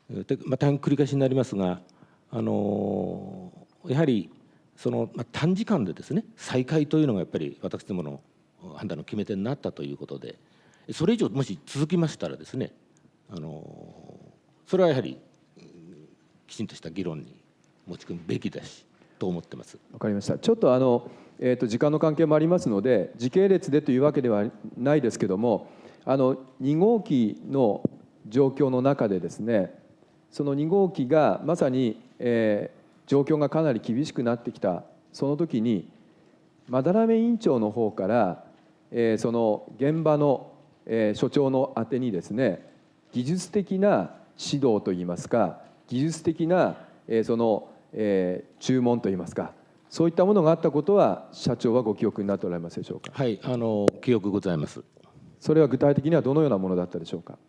大変繰り返しになりますが、やはりその短時間でですね、再開というのがやっぱり私どもの判断の決め手になったということで、それ以上もし続きましたらですね、それはやはりきちんとした議論に持ち込むべきだしと思ってます。わかりました。ちょっと時間の関係もありますので、時系列でというわけではないですけども、2号機の状況の中でですね、その2号機がまさに、状況がかなり厳しくなってきたその時に、斑目委員長の方から、その現場の、所長の宛てにですね、技術的な指導といいますか、技術的な、その、注文といいますか、そういったものがあったことは社長はご記憶になっておられますでしょうか。はい、記憶ございます。それは具体的にはどのようなものだったでしょうか。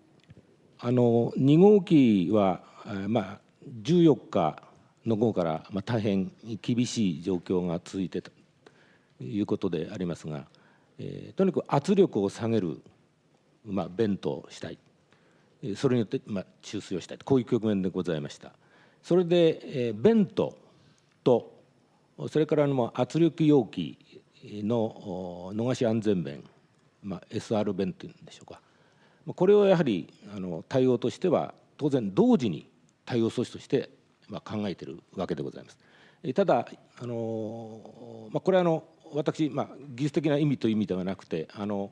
2号機は、14日の午後から、大変厳しい状況が続いていたということでありますが、とにかく圧力を下げる、ベントをしたい、それによって、注水をしたい、こういう局面でございました。それで、ベントとそれから圧力容器の逃し安全弁、SR 弁というんでしょうか、これをやはり対応としては当然同時に対応措置として考えているわけでございます。ただこれは私、技術的な意味という意味ではなくてその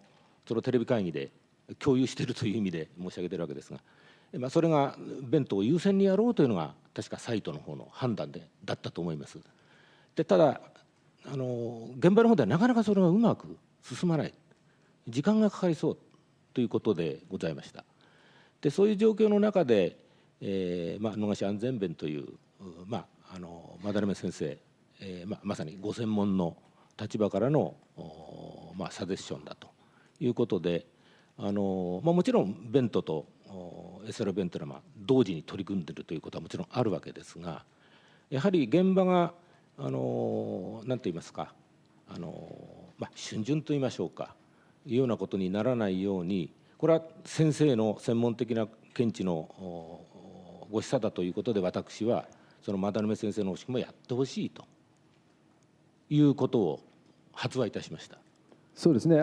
テレビ会議で共有しているという意味で申し上げているわけですが、それが弁当を優先にやろうというのが確かサイトの方の判断だったと思います。でただ現場の方ではなかなかそれがうまく進まない、時間がかかりそうということでございました。でそういう状況の中で、逃し安全弁という斑目先生、まさにご専門の立場からの、サジェッションだということでもちろん弁当と SR ベントラマ同時に取り組んでいるということはもちろんあるわけですが、やはり現場が何と言いますか、逡巡と言いましょうか、いうようなことにならないように、これは先生の専門的な見地のご示唆だということで、私はその斑目先生の方針もやってほしいということを発売いたしました。そうですね、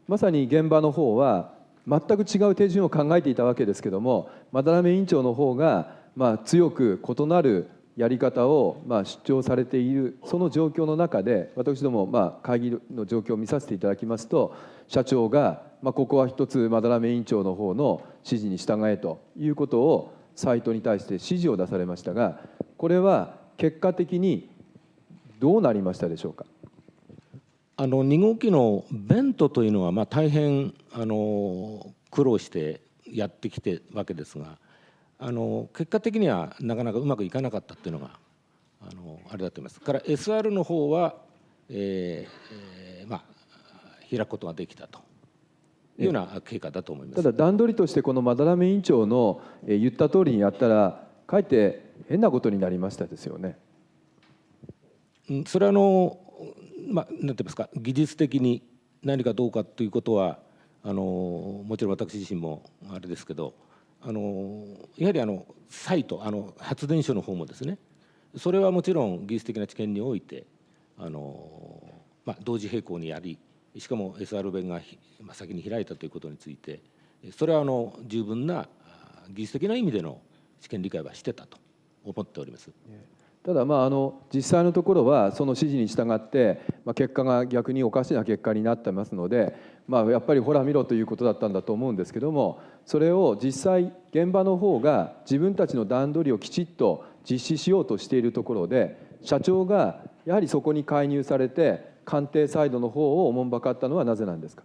まさに現場の方は全く違う手順を考えていたわけですけども、斑目委員長の方が強く異なるやり方を主張されている、その状況の中で、私ども会議の状況を見させていただきますと、社長がここは一つ斑目委員長の方の指示に従えということをサイトに対して指示を出されましたが、これは結果的にどうなりましたでしょうか。2号機のベントというのは大変苦労してやってきてわけですが、結果的にはなかなかうまくいかなかったっていうのがあれだと思います。から SR の方は、開くことができたというような経過だと思います。ただ段取りとしてこの斑目委員長の言った通りにやったらかえって変なことになりましたですよね。それはなんて言いますか、技術的に何かどうかということはもちろん私自身もあれですけど、やはりサイト発電所の方もですね、それはもちろん技術的な知見において同時並行にやり、しかも SR 弁が先に開いたということについて、それは十分な技術的な意味での知見理解はしてたと思っております。ただ実際のところはその指示に従って結果が逆におかしな結果になってますので、やっぱりほら見ろということだったんだと思うんですけども、それを実際現場の方が自分たちの段取りをきちっと実施しようとしているところで、社長がやはりそこに介入されて官邸サイドの方をおもんばかったのはなぜなんですか。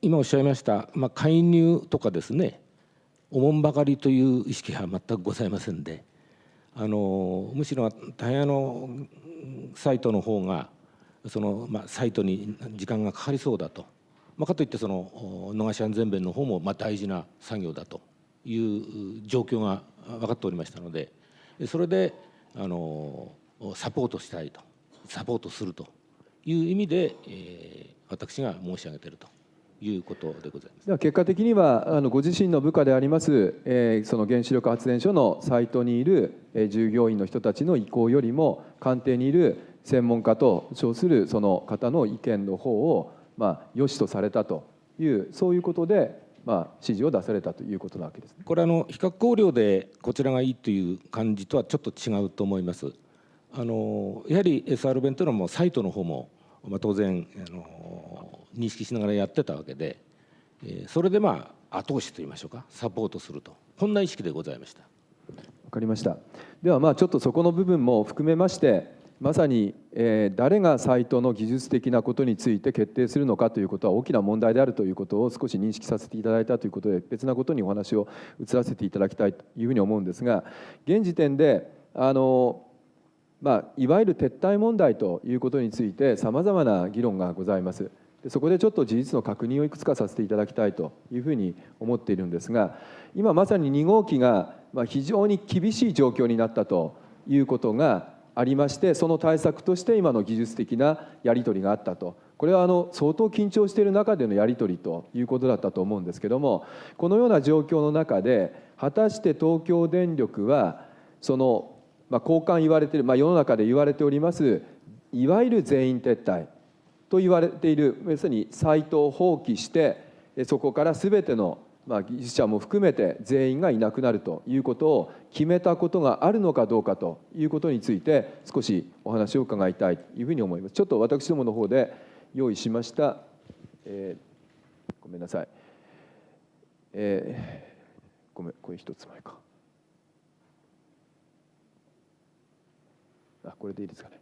今おっしゃいました、介入とかですね、おもんばかりという意識は全くございませんで、むしろ大変サイトの方がサイトに時間がかかりそうだと、かといって逃し安全弁の方も大事な作業だという状況が分かっておりましたので、それでサポートしたいと、サポートするという意味で、私が申し上げているということでございます。では結果的にはご自身の部下であります、その原子力発電所のサイトにいる従業員の人たちの意向よりも、官邸にいる専門家と称するその方の意見の方を良しとされたという、そういうことで指示を出されたということなわけですね。これ比較考慮でこちらがいいという感じとはちょっと違うと思います。やはり SR 弁というのもサイトの方も当然認識しながらやってたわけで、それで後押しといいましょうか、サポートすると、こんな意識でございました。わかりました。ではちょっとそこの部分も含めまして、まさに誰がサイトの技術的なことについて決定するのかということは大きな問題であるということを少し認識させていただいたということで、別なことにお話を移らせていただきたいというふうに思うんですが、現時点でいわゆる撤退問題ということについてさまざまな議論がございます。そこでちょっと事実の確認をいくつかさせていただきたいというふうに思っているんですが、今まさに2号機が非常に厳しい状況になったということがありまして、その対策として今の技術的なやり取りがあったと、これは相当緊張している中でのやり取りということだったと思うんですけども、このような状況の中で果たして東京電力はその交換言われている、世の中で言われておりますいわゆる全員撤退と言われている、要するにサイトを放棄してそこから全ての技術者も含めて全員がいなくなるということを決めたことがあるのかどうかということについて少しお話を伺いたいというふうに思います。ちょっと私どもの方で用意しました、ごめんなさい、ごめん、これ一つ前か、これでいいですかね。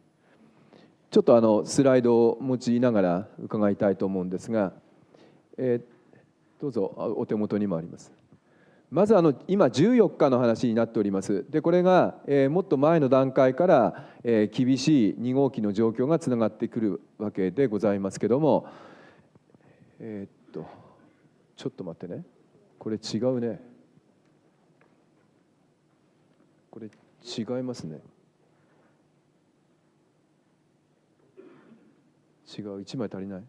ちょっとスライドを用いながら伺いたいと思うんですが、どうぞお手元にもあります。まず今14日の話になっております。でこれがもっと前の段階から厳しい2号機の状況がつながってくるわけでございますけども、ちょっと待ってね、これ違うね。これ違いますね。違う、1枚足りない。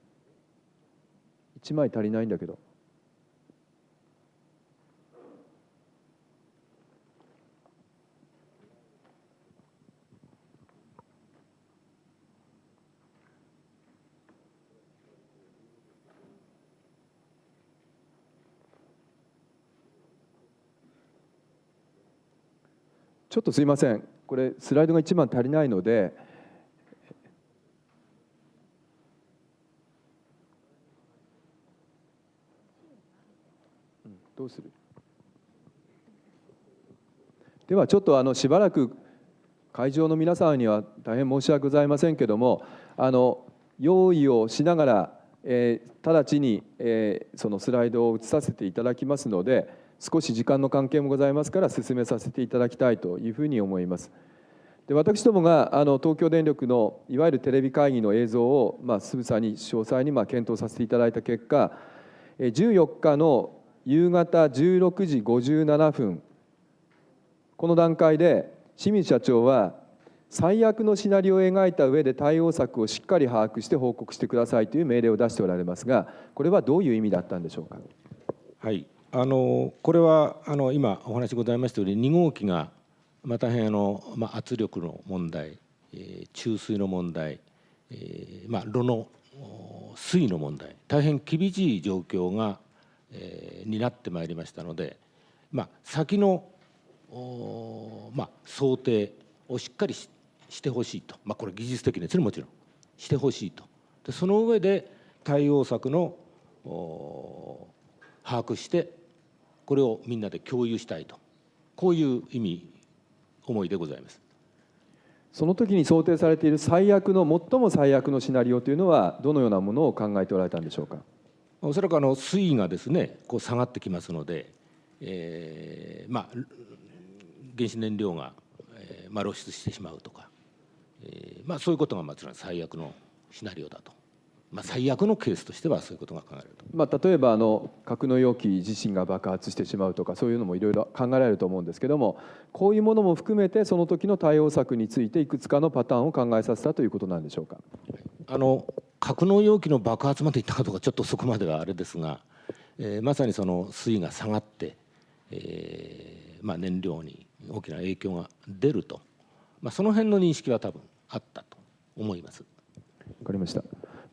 1枚足りないんだけど。ちょっとすいません、これスライドが1枚足りないので、どうする？ではちょっとしばらく会場の皆さんには大変申し訳ございませんけども、用意をしながら、直ちに、そのスライドを映させていただきますので、少し時間の関係もございますから進めさせていただきたいというふうに思います。で、私どもが東京電力のいわゆるテレビ会議の映像をつぶさに詳細に検討させていただいた結果、14日の夕方16時57分、この段階で清水社長は最悪のシナリオを描いた上で対応策をしっかり把握して報告してくださいという命令を出しておられますが、これはどういう意味だったんでしょうか。はい、これは今お話ございましたように2号機が大変圧力の問題、注水の問題、炉の水位の問題、大変厳しい状況がになってまいりましたので、先の想定をしっかりしてほしいと、これ技術的ですね、もちろんしてほしいと。でその上で対応策の把握してこれをみんなで共有したいと、こういう思いでございます。その時に想定されている最も最悪のシナリオというのはどのようなものを考えておられたんでしょうか。おそらく水位がですね下がってきますので、原子燃料が、露出してしまうとか、そういうことが最悪のシナリオだと、最悪のケースとしてはそういうことが考えられると。例えば格納容器自身が爆発してしまうとか、そういうのもいろいろ考えられると思うんですけども、こういうものも含めてその時の対応策についていくつかのパターンを考えさせたということなんでしょうか。格納容器の爆発までいったかどうかちょっとそこまではあれですが、まさにその水位が下がって、燃料に大きな影響が出ると、その辺の認識は多分あったと思います。わかりました。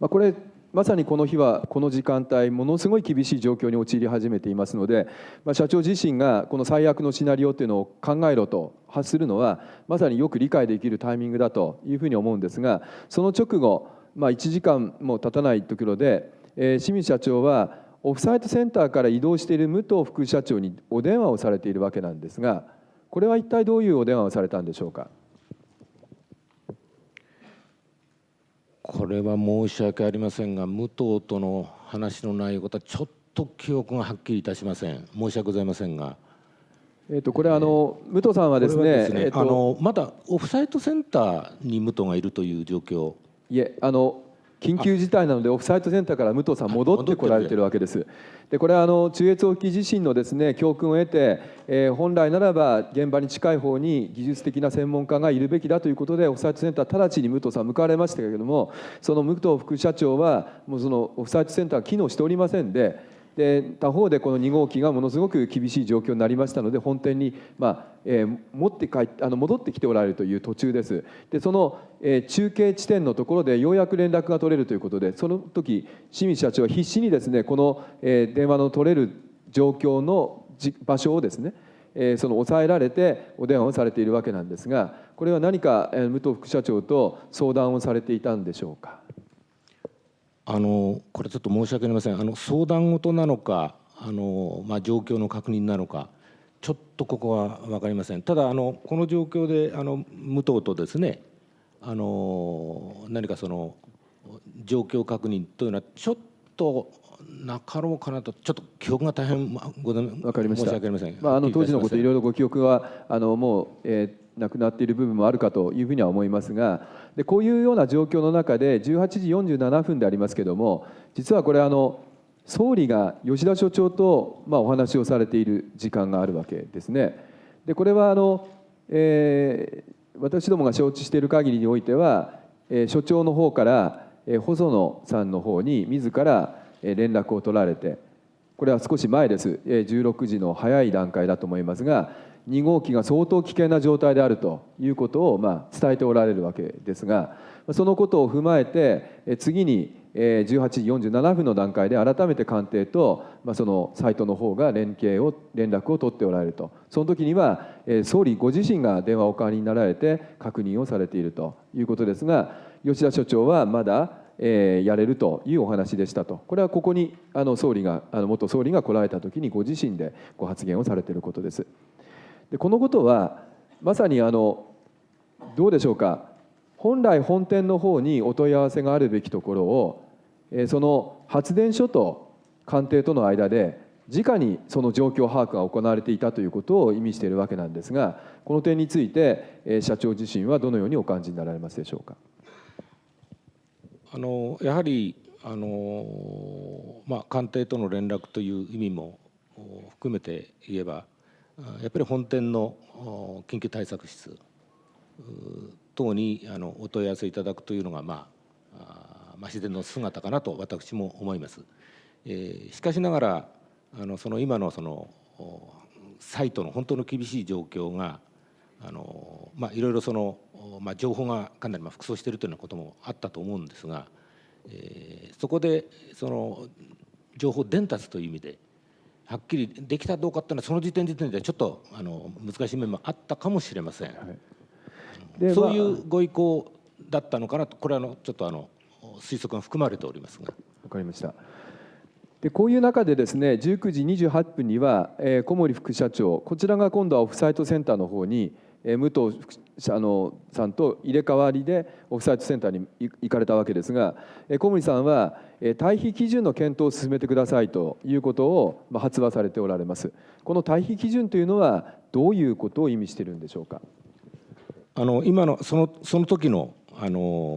これまさにこの日はこの時間帯ものすごい厳しい状況に陥り始めていますので、社長自身がこの最悪のシナリオというのを考えろと発するのはまさによく理解できるタイミングだというふうに思うんですが、その直後、1時間も経たないところで、清水社長はオフサイトセンターから移動している武藤副社長にお電話をされているわけなんですが、これは一体どういうお電話をされたんでしょうか。これは申し訳ありませんが、武藤との話の内容とはちょっと記憶がはっきりいたしません。申し訳ございませんが、これ武藤さんはですね、まだオフサイトセンターに武藤がいるという状況。いえ、緊急事態なのでオフサイトセンターから武藤さん戻ってこられているわけです。でこれは中越沖地震のですね教訓を得て、本来ならば現場に近い方に技術的な専門家がいるべきだということでオフサイトセンター直ちに武藤さん向かわれましたけれども、その武藤副社長はもうそのオフサイトセンターが機能しておりませんで、他方でこの2号機がものすごく厳しい状況になりましたので本店に、戻ってきておられるという途中です。でその、中継地点のところでようやく連絡が取れるということで、その時清水社長は必死にですねこの、電話の取れる状況の場所をですね、その抑えられてお電話をされているわけなんですが、これは何か武藤副社長と相談をされていたんでしょうか。これちょっと申し訳ありません。相談事なのか状況の確認なのかちょっとここは分かりません。ただこの状況で武藤とですね何かその状況確認というのはちょっとなかろうかなと、ちょっと記憶が大変分かりました。申し訳ありません。当時のこといろいろご記憶はもう、なくなっている部分もあるかというふうには思いますが、でこういうような状況の中で18時47分でありますけれども、実はこれ総理が吉田所長とお話をされている時間があるわけですね。でこれは私どもが承知している限りにおいては、所長の方から細野さんの方に自ら連絡を取られて、これは少し前です、16時の早い段階だと思いますが、2号機が相当危険な状態であるということを伝えておられるわけですが、そのことを踏まえて、次に18時47分の段階で改めて官邸とそのサイトの方が連絡を取っておられると、その時には総理ご自身が電話をお代わりになられて確認をされているということですが、吉田所長はまだやれるというお話でしたと。これはここに元総理が来られた時にご自身でご発言をされていることです。でこのことはまさにどうでしょうか、本来本店の方にお問い合わせがあるべきところを、その発電所と官邸との間で直にその状況把握が行われていたということを意味しているわけなんですが、この点について社長自身はどのようにお感じになられますでしょうか。やはり官邸との連絡という意味も含めて言えば、やっぱり本店の緊急対策室等にお問い合わせいただくというのが自然の姿かなと私も思います。しかしながら今のサイトの本当の厳しい状況がいろいろ情報がかなり複雑しているというようなこともあったと思うんですが、そこで情報伝達という意味ではっきりできたどうかというのはその時点ではちょっと難しい面もあったかもしれません。はい、そういうご意向だったのかなと、これはちょっと推測が含まれておりますが。わかりました。でこういう中でですね、19時28分には小森副社長、こちらが今度はオフサイトセンターの方に武藤さんと入れ替わりでオフサイトセンターに行かれたわけですが、小森さんは退避基準の検討を進めてくださいということを発話されておられます。この退避基準というのはどういうことを意味しているんでしょうか。今のその時の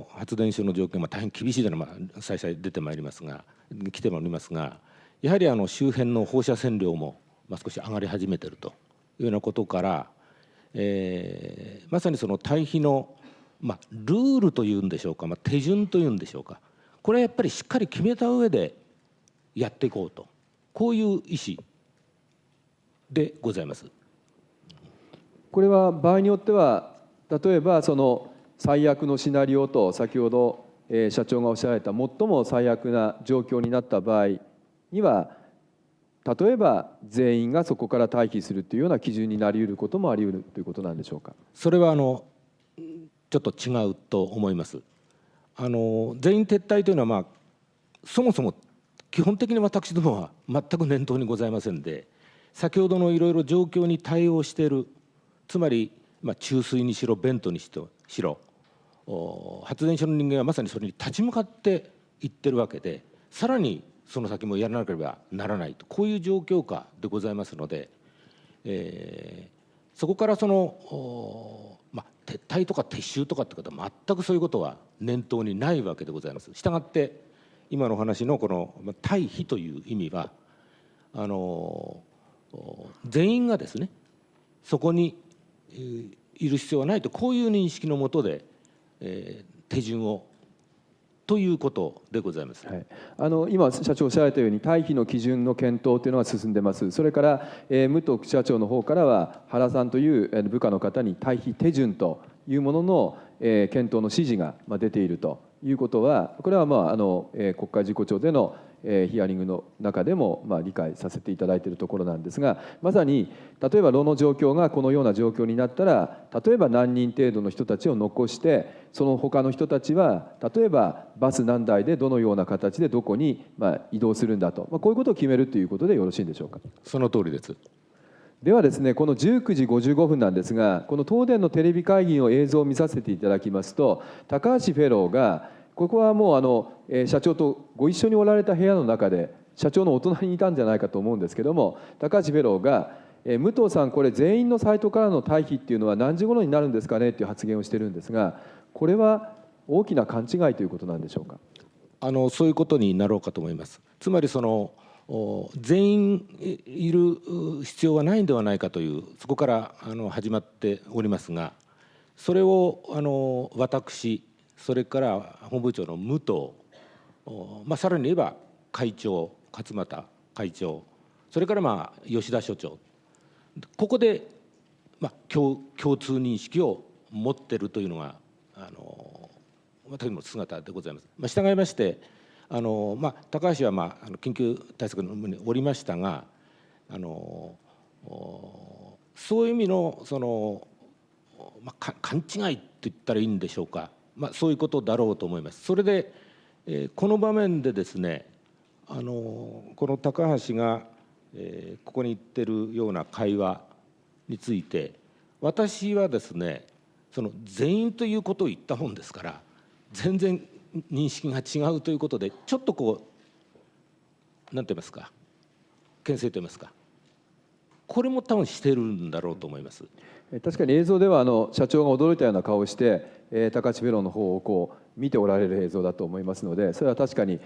発電所の状況が大変厳しいというのは再々出てまいりますが、来ておりますが、やはり周辺の放射線量も少し上がり始めているというようなことから、まさにその退避の、ルールというんでしょうか、手順というんでしょうか、これはやっぱりしっかり決めた上でやっていこうと、こういう意思でございます。これは場合によっては、例えばその最悪のシナリオと先ほど社長がおっしゃられた最も最悪な状況になった場合には、例えば全員がそこから退避するというような基準になり得ることもあり得るということなんでしょうか。それはちょっと違うと思います。全員撤退というのは、そもそも基本的に私どもは全く念頭にございませんで、先ほどのいろいろ状況に対応している、つまり注水にしろベントにしろ発電所の人間はまさにそれに立ち向かっていってるわけで、さらにその先もやらなければならないと、こういう状況下でございますので、そこから撤退とか撤収とかってことは全くそういうことは念頭にないわけでございます。したがって今の話のこの退避という意味は全員がですねそこにいる必要はないと、こういう認識のもとで手順をということでございます。はい、今社長おっしゃられたように退避の基準の検討というのが進んでます。それから、武藤副社長の方からは原さんという部下の方に退避手順というものの、検討の指示が出ているということは、これは国会事項庁でのヒアリングの中でも理解させていただいているところなんですが、まさに例えば炉の状況がこのような状況になったら、例えば何人程度の人たちを残して、その他の人たちは例えばバス何台でどのような形でどこに移動するんだと、こういうことを決めるということでよろしいんでしょうか。その通りです。ではですね、この19時55分なんですが、この東電のテレビ会議の映像を見させていただきますと、高橋フェローがここはもう社長とご一緒におられた部屋の中で社長のお隣にいたんじゃないかと思うんですけども、高橋フェローが武藤さん、これ全員のサイトからの退避っていうのは何時頃になるんですかねっていう発言をしてるんですが、これは大きな勘違いということなんでしょうか。そういうことになろうかと思います。つまり全員いる必要はないんではないかという、そこから始まっておりますが、それを私、それから本部長の武藤、さらに言えば会長、勝俣会長、それから吉田所長、ここで共通認識を持っているというのが私の姿でございます。従いまして高橋は緊急対策の部におりましたが、そういう意味の勘違いと言ったらいいんでしょうか、そういうことだろうと思います。それで、この場面でですね、この高橋が、ここに言ってるような会話について、私はですね、その全員ということを言ったもんですから、全然認識が違うということで、ちょっと何と言いますか、牽制と言いますか、これも多分してるんだろうと思います。確かに映像では社長が驚いたような顔をして、高橋フェローの方を見ておられる映像だと思いますので、それは確かに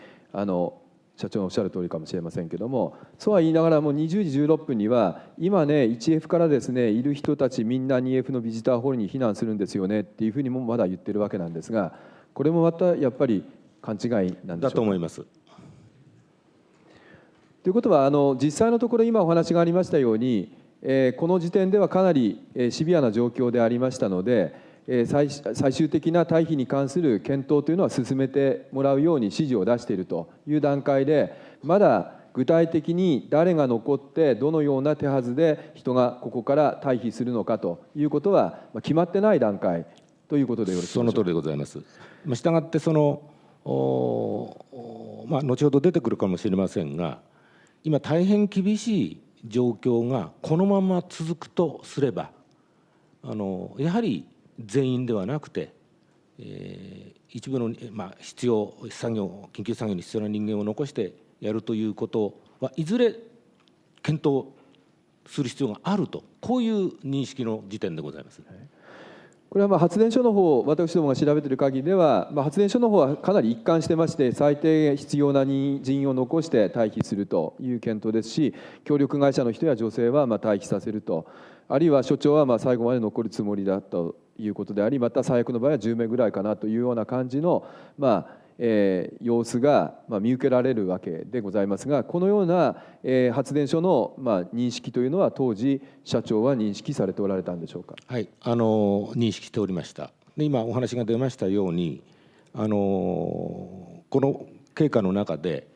社長のおっしゃる通りかもしれませんけども、そうは言いながらも20時16分には今ね 1F からですねいる人たちみんな 2F のビジターホールに避難するんですよねっていうふうにもまだ言ってるわけなんですが、これもまたやっぱり勘違いなんでしょうか。だと思います。ということは実際のところ今お話がありましたように、この時点ではかなりシビアな状況でありましたので、最終的な退避に関する検討というのは進めてもらうように指示を出しているという段階で、まだ具体的に誰が残ってどのような手はずで人がここから退避するのかということは決まってない段階ということでよろしいでしょうか。その通りでございます。したがって後ほど出てくるかもしれませんが、今大変厳しい状況がこのまま続くとすれば、やはり全員ではなくて、一部の、必要作業、緊急作業に必要な人間を残してやるということはいずれ検討する必要があると、こういう認識の時点でございます。これは発電所の方、私どもが調べている限りでは、発電所の方はかなり一貫してまして、最低必要な人員を残して退避するという検討ですし、協力会社の人や女性は退避させると、あるいは所長は最後まで残るつもりだということであり、また最悪の場合は10名ぐらいかなというような感じの、様子が見受けられるわけでございますが、このような発電所の認識というのは当時社長は認識されておられたんでしょうか。はい、認識しておりました。で今お話が出ましたように、この経過の中で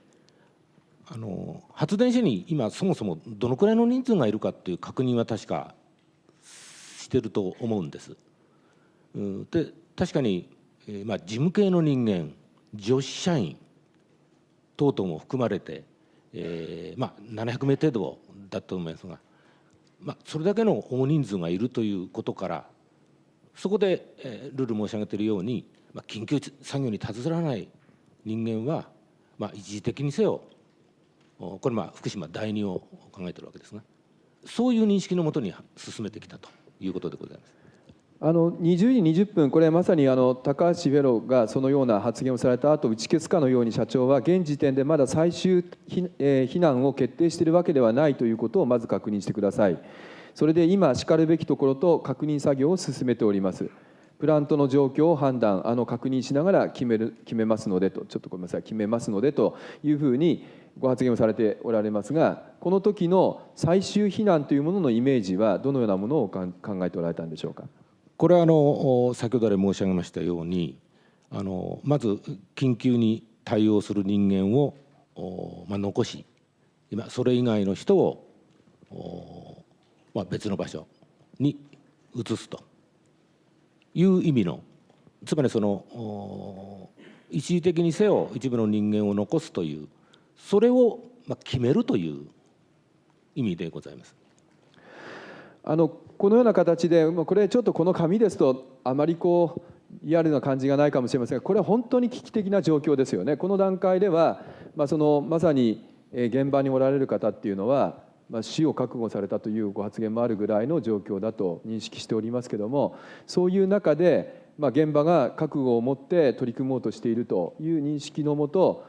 発電所に今そもそもどのくらいの人数がいるかっていう確認は確かしてると思うんです。で確かに、事務系の人間、女子社員等々も含まれて、700名程度だったと思いますが、それだけの大人数がいるということから、そこで、ルール申し上げているように、緊急作業に携わらない人間は、一時的にせよ、これ福島第2を考えているわけですが、そういう認識のもとに進めてきたということでございます。20時20分、これはまさに高橋フェローがそのような発言をされた後、打ち消すかのように社長は現時点でまだ最終避難を決定しているわけではないということをまず確認してください。それで今しかるべきところと確認作業を進めております。プラントの状況を判断確認しながら決めますのでと、ちょっとごめんなさい、決めますのでというふうにご発言をされておられますが、この時の最終避難というもののイメージはどのようなものを考えておられたんでしょうか。これは先ほど来申し上げましたように、まず緊急に対応する人間を残し、今それ以外の人を別の場所に移すという意味の、つまり一時的にせよ一部の人間を残すという、それを決めるという意味でございます。このような形で、これちょっとこの紙ですとあまりリアルな感じがないかもしれませんが、これは本当に危機的な状況ですよね。この段階では、まさに現場におられる方っていうのは、死を覚悟されたというご発言もあるぐらいの状況だと認識しておりますけれども、そういう中で、現場が覚悟を持って取り組もうとしているという認識のもと、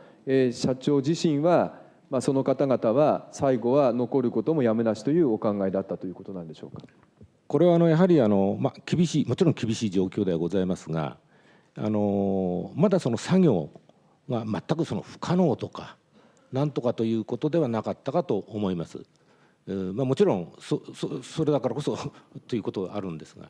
社長自身はその方々は最後は残ることもやむなしというお考えだったということなんでしょうか。これはやはり厳しい、もちろん厳しい状況ではございますが、まだその作業が全く不可能とかなんとかということではなかったかと思います。もちろんそれだからこそということはあるんですが、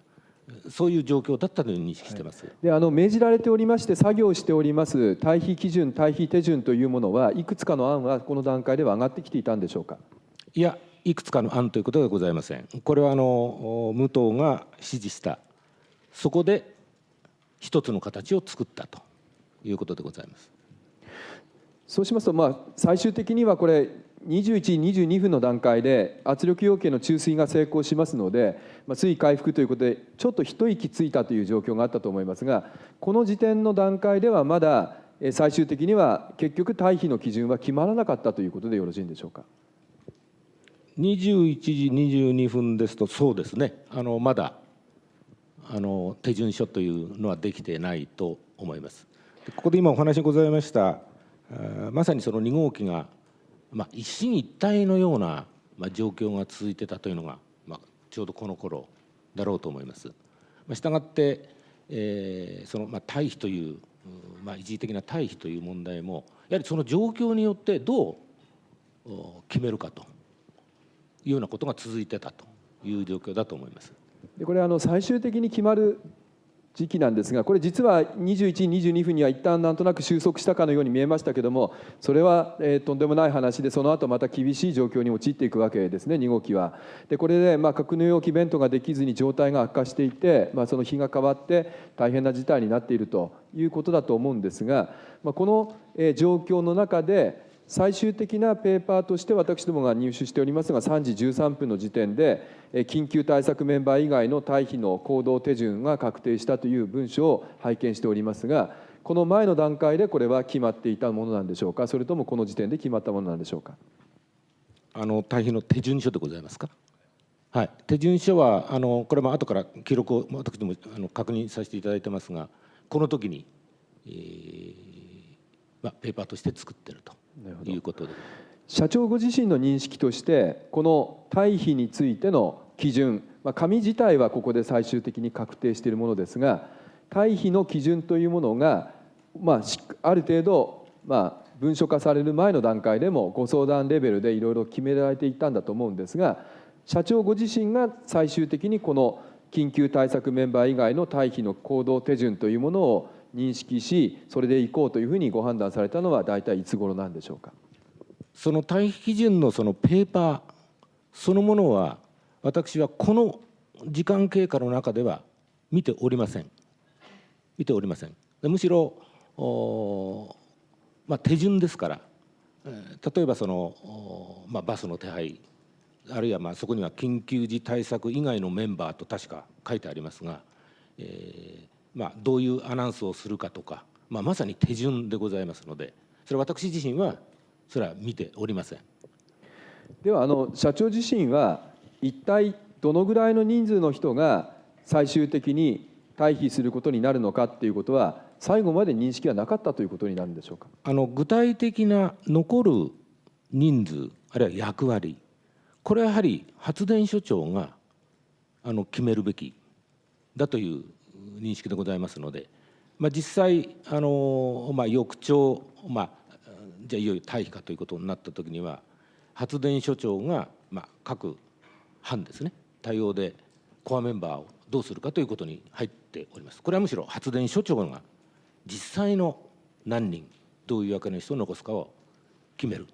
そういう状況だったという認識しています。で命じられておりまして作業しております退避基準退避手順というものはいくつかの案はこの段階では上がってきていたんでしょうか。いや、いくつかの案ということではございません。これは武藤が指示した、そこで一つの形を作ったということでございます。そうしますと、最終的にはこれ21時22分の段階で圧力要件の注水が成功しますので、水位回復ということでちょっと一息ついたという状況があったと思いますが、この時点の段階ではまだ最終的には結局退避の基準は決まらなかったということでよろしいんでしょうか。21時22分ですと、そうですね、まだ手順書というのはできてないと思います。ここで今お話ございましたまさにその2号機が、一進一退のような、状況が続いてたというのが、ちょうどこの頃だろうと思います。したがって、その退避という、一時的な退避という問題もやはりその状況によってどう決めるかというようなことが続いてたという状況だと思います。でこれ最終的に決まる時期なんですが、これ実は21時22分には一旦なんとなく収束したかのように見えましたけれども、それはとんでもない話で、その後また厳しい状況に陥っていくわけですね、2号機は。でこれで格納容器弁当ができずに状態が悪化していて、その日が変わって大変な事態になっているということだと思うんですが、この状況の中で最終的なペーパーとして私どもが入手しておりますが、3時13分の時点で緊急対策メンバー以外の退避の行動手順が確定したという文書を拝見しておりますが、この前の段階でこれは決まっていたものなんでしょうか、それともこの時点で決まったものなんでしょうか。退避の手順書でございますか。はい、手順書はこれも後から記録を私ども確認させていただいてますが、この時に、ペーパーとして作ってるということで、社長ご自身の認識としてこの退避についての基準、紙自体はここで最終的に確定しているものですが、退避の基準というものが、ある程度、文書化される前の段階でもご相談レベルでいろいろ決められていたんだと思うんですが、社長ご自身が最終的にこの緊急対策メンバー以外の退避の行動手順というものを認識し、それでいこうというふうにご判断されたのは大体いつ頃なんでしょうか。その退避基準のそのペーパーそのものは、私はこの時間経過の中では見ておりません。むしろ手順ですから、例えばバスの手配、あるいはそこには緊急時対策以外のメンバーと確か書いてありますが、どういうアナウンスをするかとか、まさに手順でございますので、それは私自身はそれは見ておりません。では社長自身は一体どのぐらいの人数の人が最終的に退避することになるのかっていうことは最後まで認識はなかったということになるんでしょうか。具体的な残る人数、あるいは役割、これはやはり発電所長が決めるべきだという認識でございますので、実際翌朝、じゃあいよいよ退避かということになった時には、発電所長が各班ですね、対応でコアメンバーをどうするかということに入っております。これはむしろ発電所長が実際の何人、どういう役割の人を残すかを決める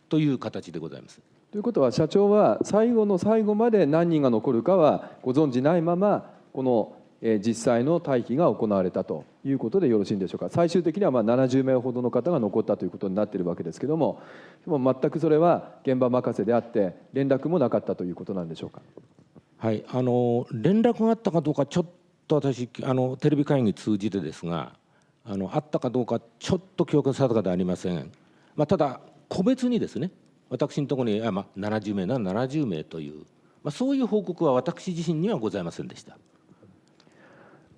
という形でございます。ということは、社長は最後の最後まで何人が残るかはご存じないまま、この実際の退避が行われたということでよろしいんでしょうか。最終的には70名ほどの方が残ったということになっているわけですけれども、全くそれは現場任せであって、連絡もなかったということなんでしょうか。はい、連絡があったかどうか、ちょっと私テレビ会議通じてですが、あったかどうかちょっと記憶が定かではありません。ただ個別にですね、私のところに70名なら70名という、そういう報告は私自身にはございませんでした。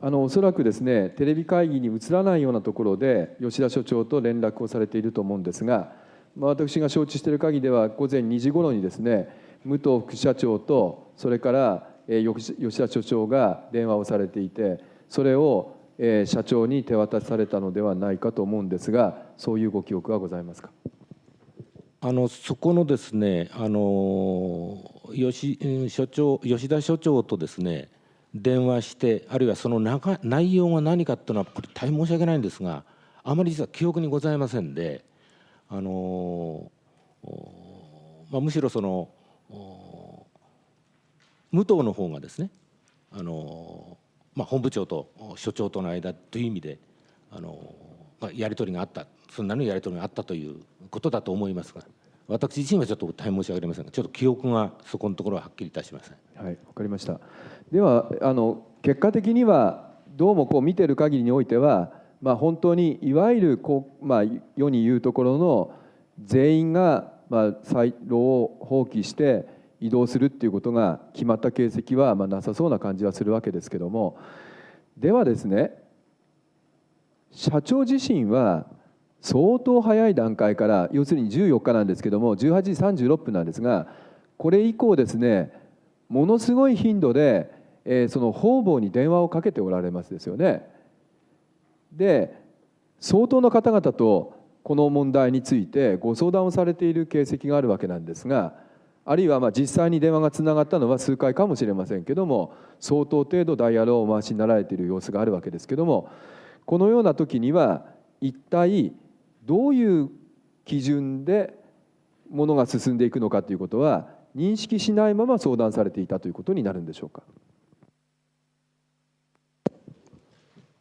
おそらくですね、テレビ会議に移らないようなところで吉田所長と連絡をされていると思うんですが、私が承知している限りでは、午前2時ごろにですね、武藤副社長と、それから吉田所長が電話をされていて、それを社長に手渡されたのではないかと思うんですが、そういうご記憶はございますか。そこのですね、吉田所長とですね、電話して、あるいはその内容が何かというのは、これ、大変申し訳ないんですが、あまり実は記憶にございませんで、むしろその武藤の方がですね、本部長と所長との間という意味でやり取りがあった、そんなのやり取りがあったということだと思いますが、私自身はちょっと大変申し訳ありませんが、ちょっと記憶がそこのところははっきりいたしません。はい、わかりました。では結果的にはどうもこう見てる限りにおいては、本当にいわゆる世に言うところの全員が裁量を放棄して移動するっていうことが決まった形跡はなさそうな感じはするわけですけども、ではですね、社長自身は相当早い段階から、要するに14日なんですけども、18時36分なんですが、これ以降ですね、ものすごい頻度でその方々に電話をかけておられますですよね。で、相当の方々とこの問題についてご相談をされている形跡があるわけなんですが、あるいは実際に電話がつながったのは数回かもしれませんけども、相当程度ダイヤルをお回しになられている様子があるわけですけども、このような時には一体どういう基準でものが進んでいくのかということは認識しないまま相談されていたということになるんでしょうか。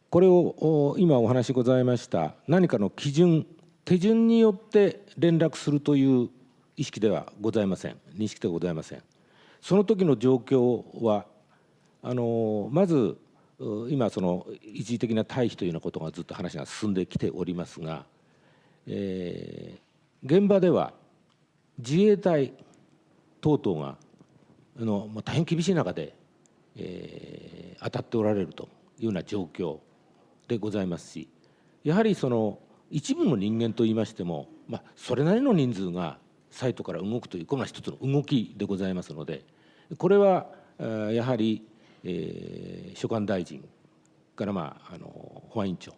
これを今お話ございました何かの基準、手順によって連絡するという意識ではございません、認識ではございません。その時の状況はまず今その一時的な退避というようなことがずっと話が進んできておりますが、現場では自衛隊等々が大変厳しい中で、当たっておられるというような状況でございますし、やはりその一部の人間といいましても、それなりの人数がサイトから動くというこれが一つの動きでございますので、これはやはり、所管大臣から保安委員長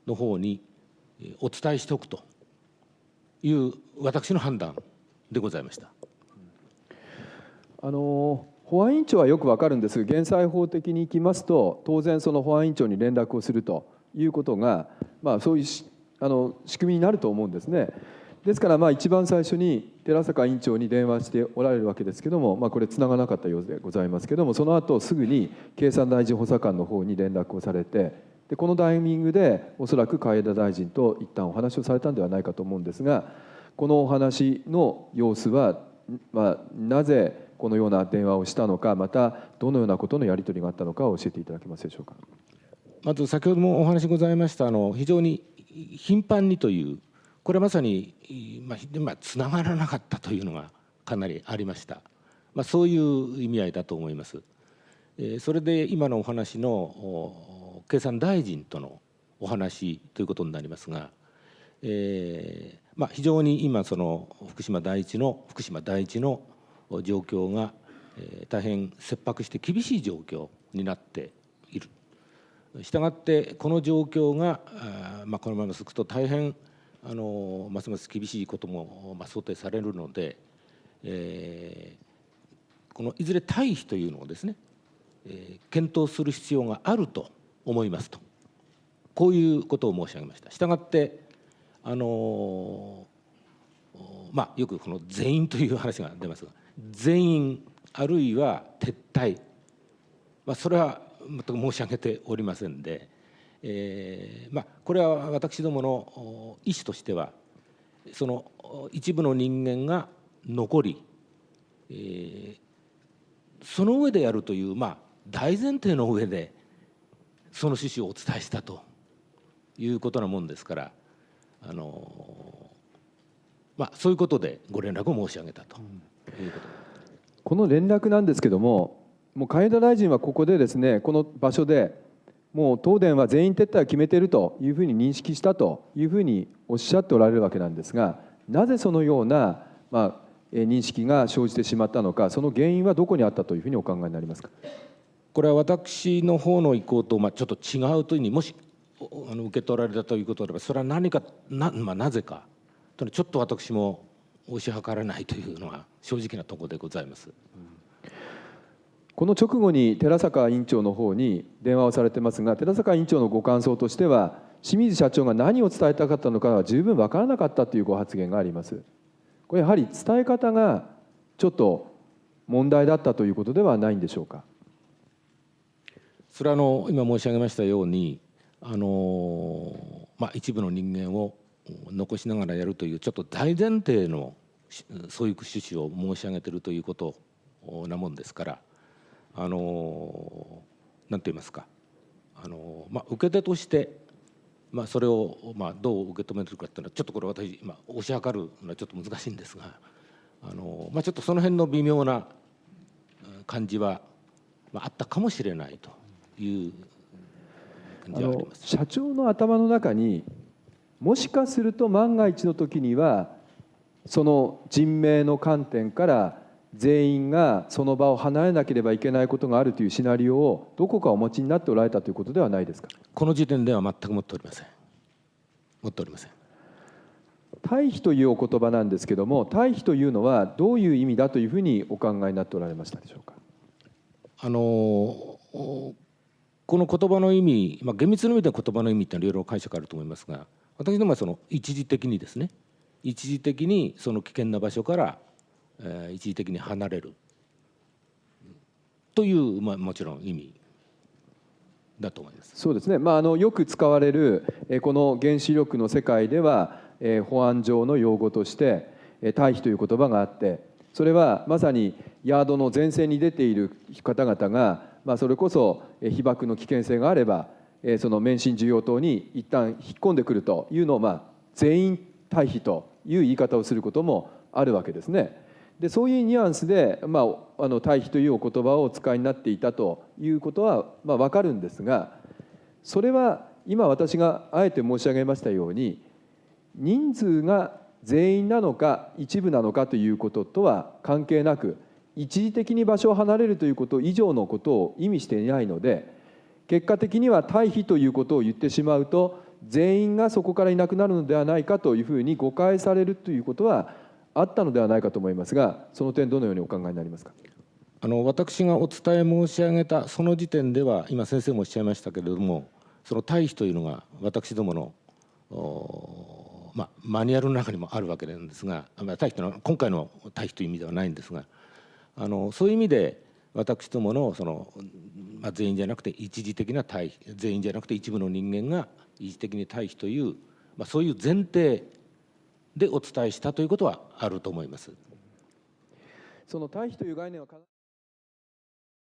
の方にお伝えしておくという私の判断でございました。保安委員長はよくわかるんです。減災法的にいきますと、当然その保安委員長に連絡をするということが、そういう仕組みになると思うんですね。ですから一番最初に寺坂委員長に電話しておられるわけですけども、これつながなかったようでございますけども、その後すぐに経産大臣補佐官の方に連絡をされて、でこのタイミングでおそらく海江田大臣と一旦お話をされたんではないかと思うんですが、このお話の様子は、なぜこのような電話をしたのか、またどのようなことのやり取りがあったのかを教えていただけますでしょうか。まず先ほどもお話ございました非常に頻繁にという、これはまさにつながらなかったというのがかなりありました。そういう意味合いだと思います。それで今のお話の経産大臣とのお話ということになりますが、非常に今その福島第一の状況が大変切迫して厳しい状況になっている。したがってこの状況がこのまま続くと大変ますます厳しいことも想定されるので、このいずれ退避というのをですね、検討する必要があると思いますと、こういうことを申し上げました。したがってよくこの全員という話が出ますが、全員あるいは撤退、それは全く申し上げておりませんで、これは私どもの意思としては、その一部の人間が残り、その上でやるという大前提の上でその趣旨をお伝えしたということなもんですから、そういうことでご連絡を申し上げたということです。この連絡なんですけども、海江田大臣はここでですね、この場所でもう東電は全員撤退を決めているというふうに認識したというふうにおっしゃっておられるわけなんですが、なぜそのような、認識が生じてしまったのか、その原因はどこにあったというふうにお考えになりますか。これは私の方の意向とちょっと違うというふうにもし受け取られたということであれば、それは何かなぜかちょっと私も推し量れないというのが正直なところでございます。この直後に寺坂委員長の方に電話をされてますが、寺坂委員長のご感想としては、清水社長が何を伝えたかったのかは十分分からなかったというご発言があります。これやはり伝え方がちょっと問題だったということではないんでしょうか。それは今申し上げましたように一部の人間を残しながらやるというちょっと大前提のそういう趣旨を申し上げているということなもんですから、何と言いますか、受け手として、それをどう受け止めるかというのはちょっとこれ私推し量るのはちょっと難しいんですが、ちょっとその辺の微妙な感じはあったかもしれないという感じはあります。社長の頭の中にもしかすると万が一の時にはその人命の観点から全員がその場を離れなければいけないことがあるというシナリオをどこかお持ちになっておられたということではないですか。この時点では全く持っておりません。退避というお言葉なんですけども、退避というのはどういう意味だというふうにお考えになっておられましたでしょうか。この言葉の意味、厳密な意味で言葉の意味っていろいろ解釈あると思いますが、私どもはその一時的にですね、一時的にその危険な場所から一時的に離れるという、もちろん意味だと思います。そうですね、よく使われるこの原子力の世界では保安上の用語として退避という言葉があって、それはまさにヤードの前線に出ている方々が、それこそ被爆の危険性があればその免震受容棟に一旦引っ込んでくるというのを、全員退避という言い方をすることもあるわけですね。でそういうニュアンスで、退避というお言葉をお使いになっていたということは分かるんですが、それは今私があえて申し上げましたように、人数が全員なのか一部なのかということとは関係なく、一時的に場所を離れるということ以上のことを意味していないので、結果的には退避ということを言ってしまうと全員がそこからいなくなるのではないかというふうに誤解されるということはあったのではないかと思いますが、その点どのようにお考えになりますか。私がお伝え申し上げたその時点では、今先生もおっしゃいましたけれども、その退避というのが私どものマニュアルの中にもあるわけなんですが、退避というのは今回の退避という意味ではないんですが、そういう意味で私どもの全員じゃなくて一時的な退避、全員じゃなくて一部の人間が一時的に退避という、そういう前提でお伝えしたということはあると思います。その退避という概念は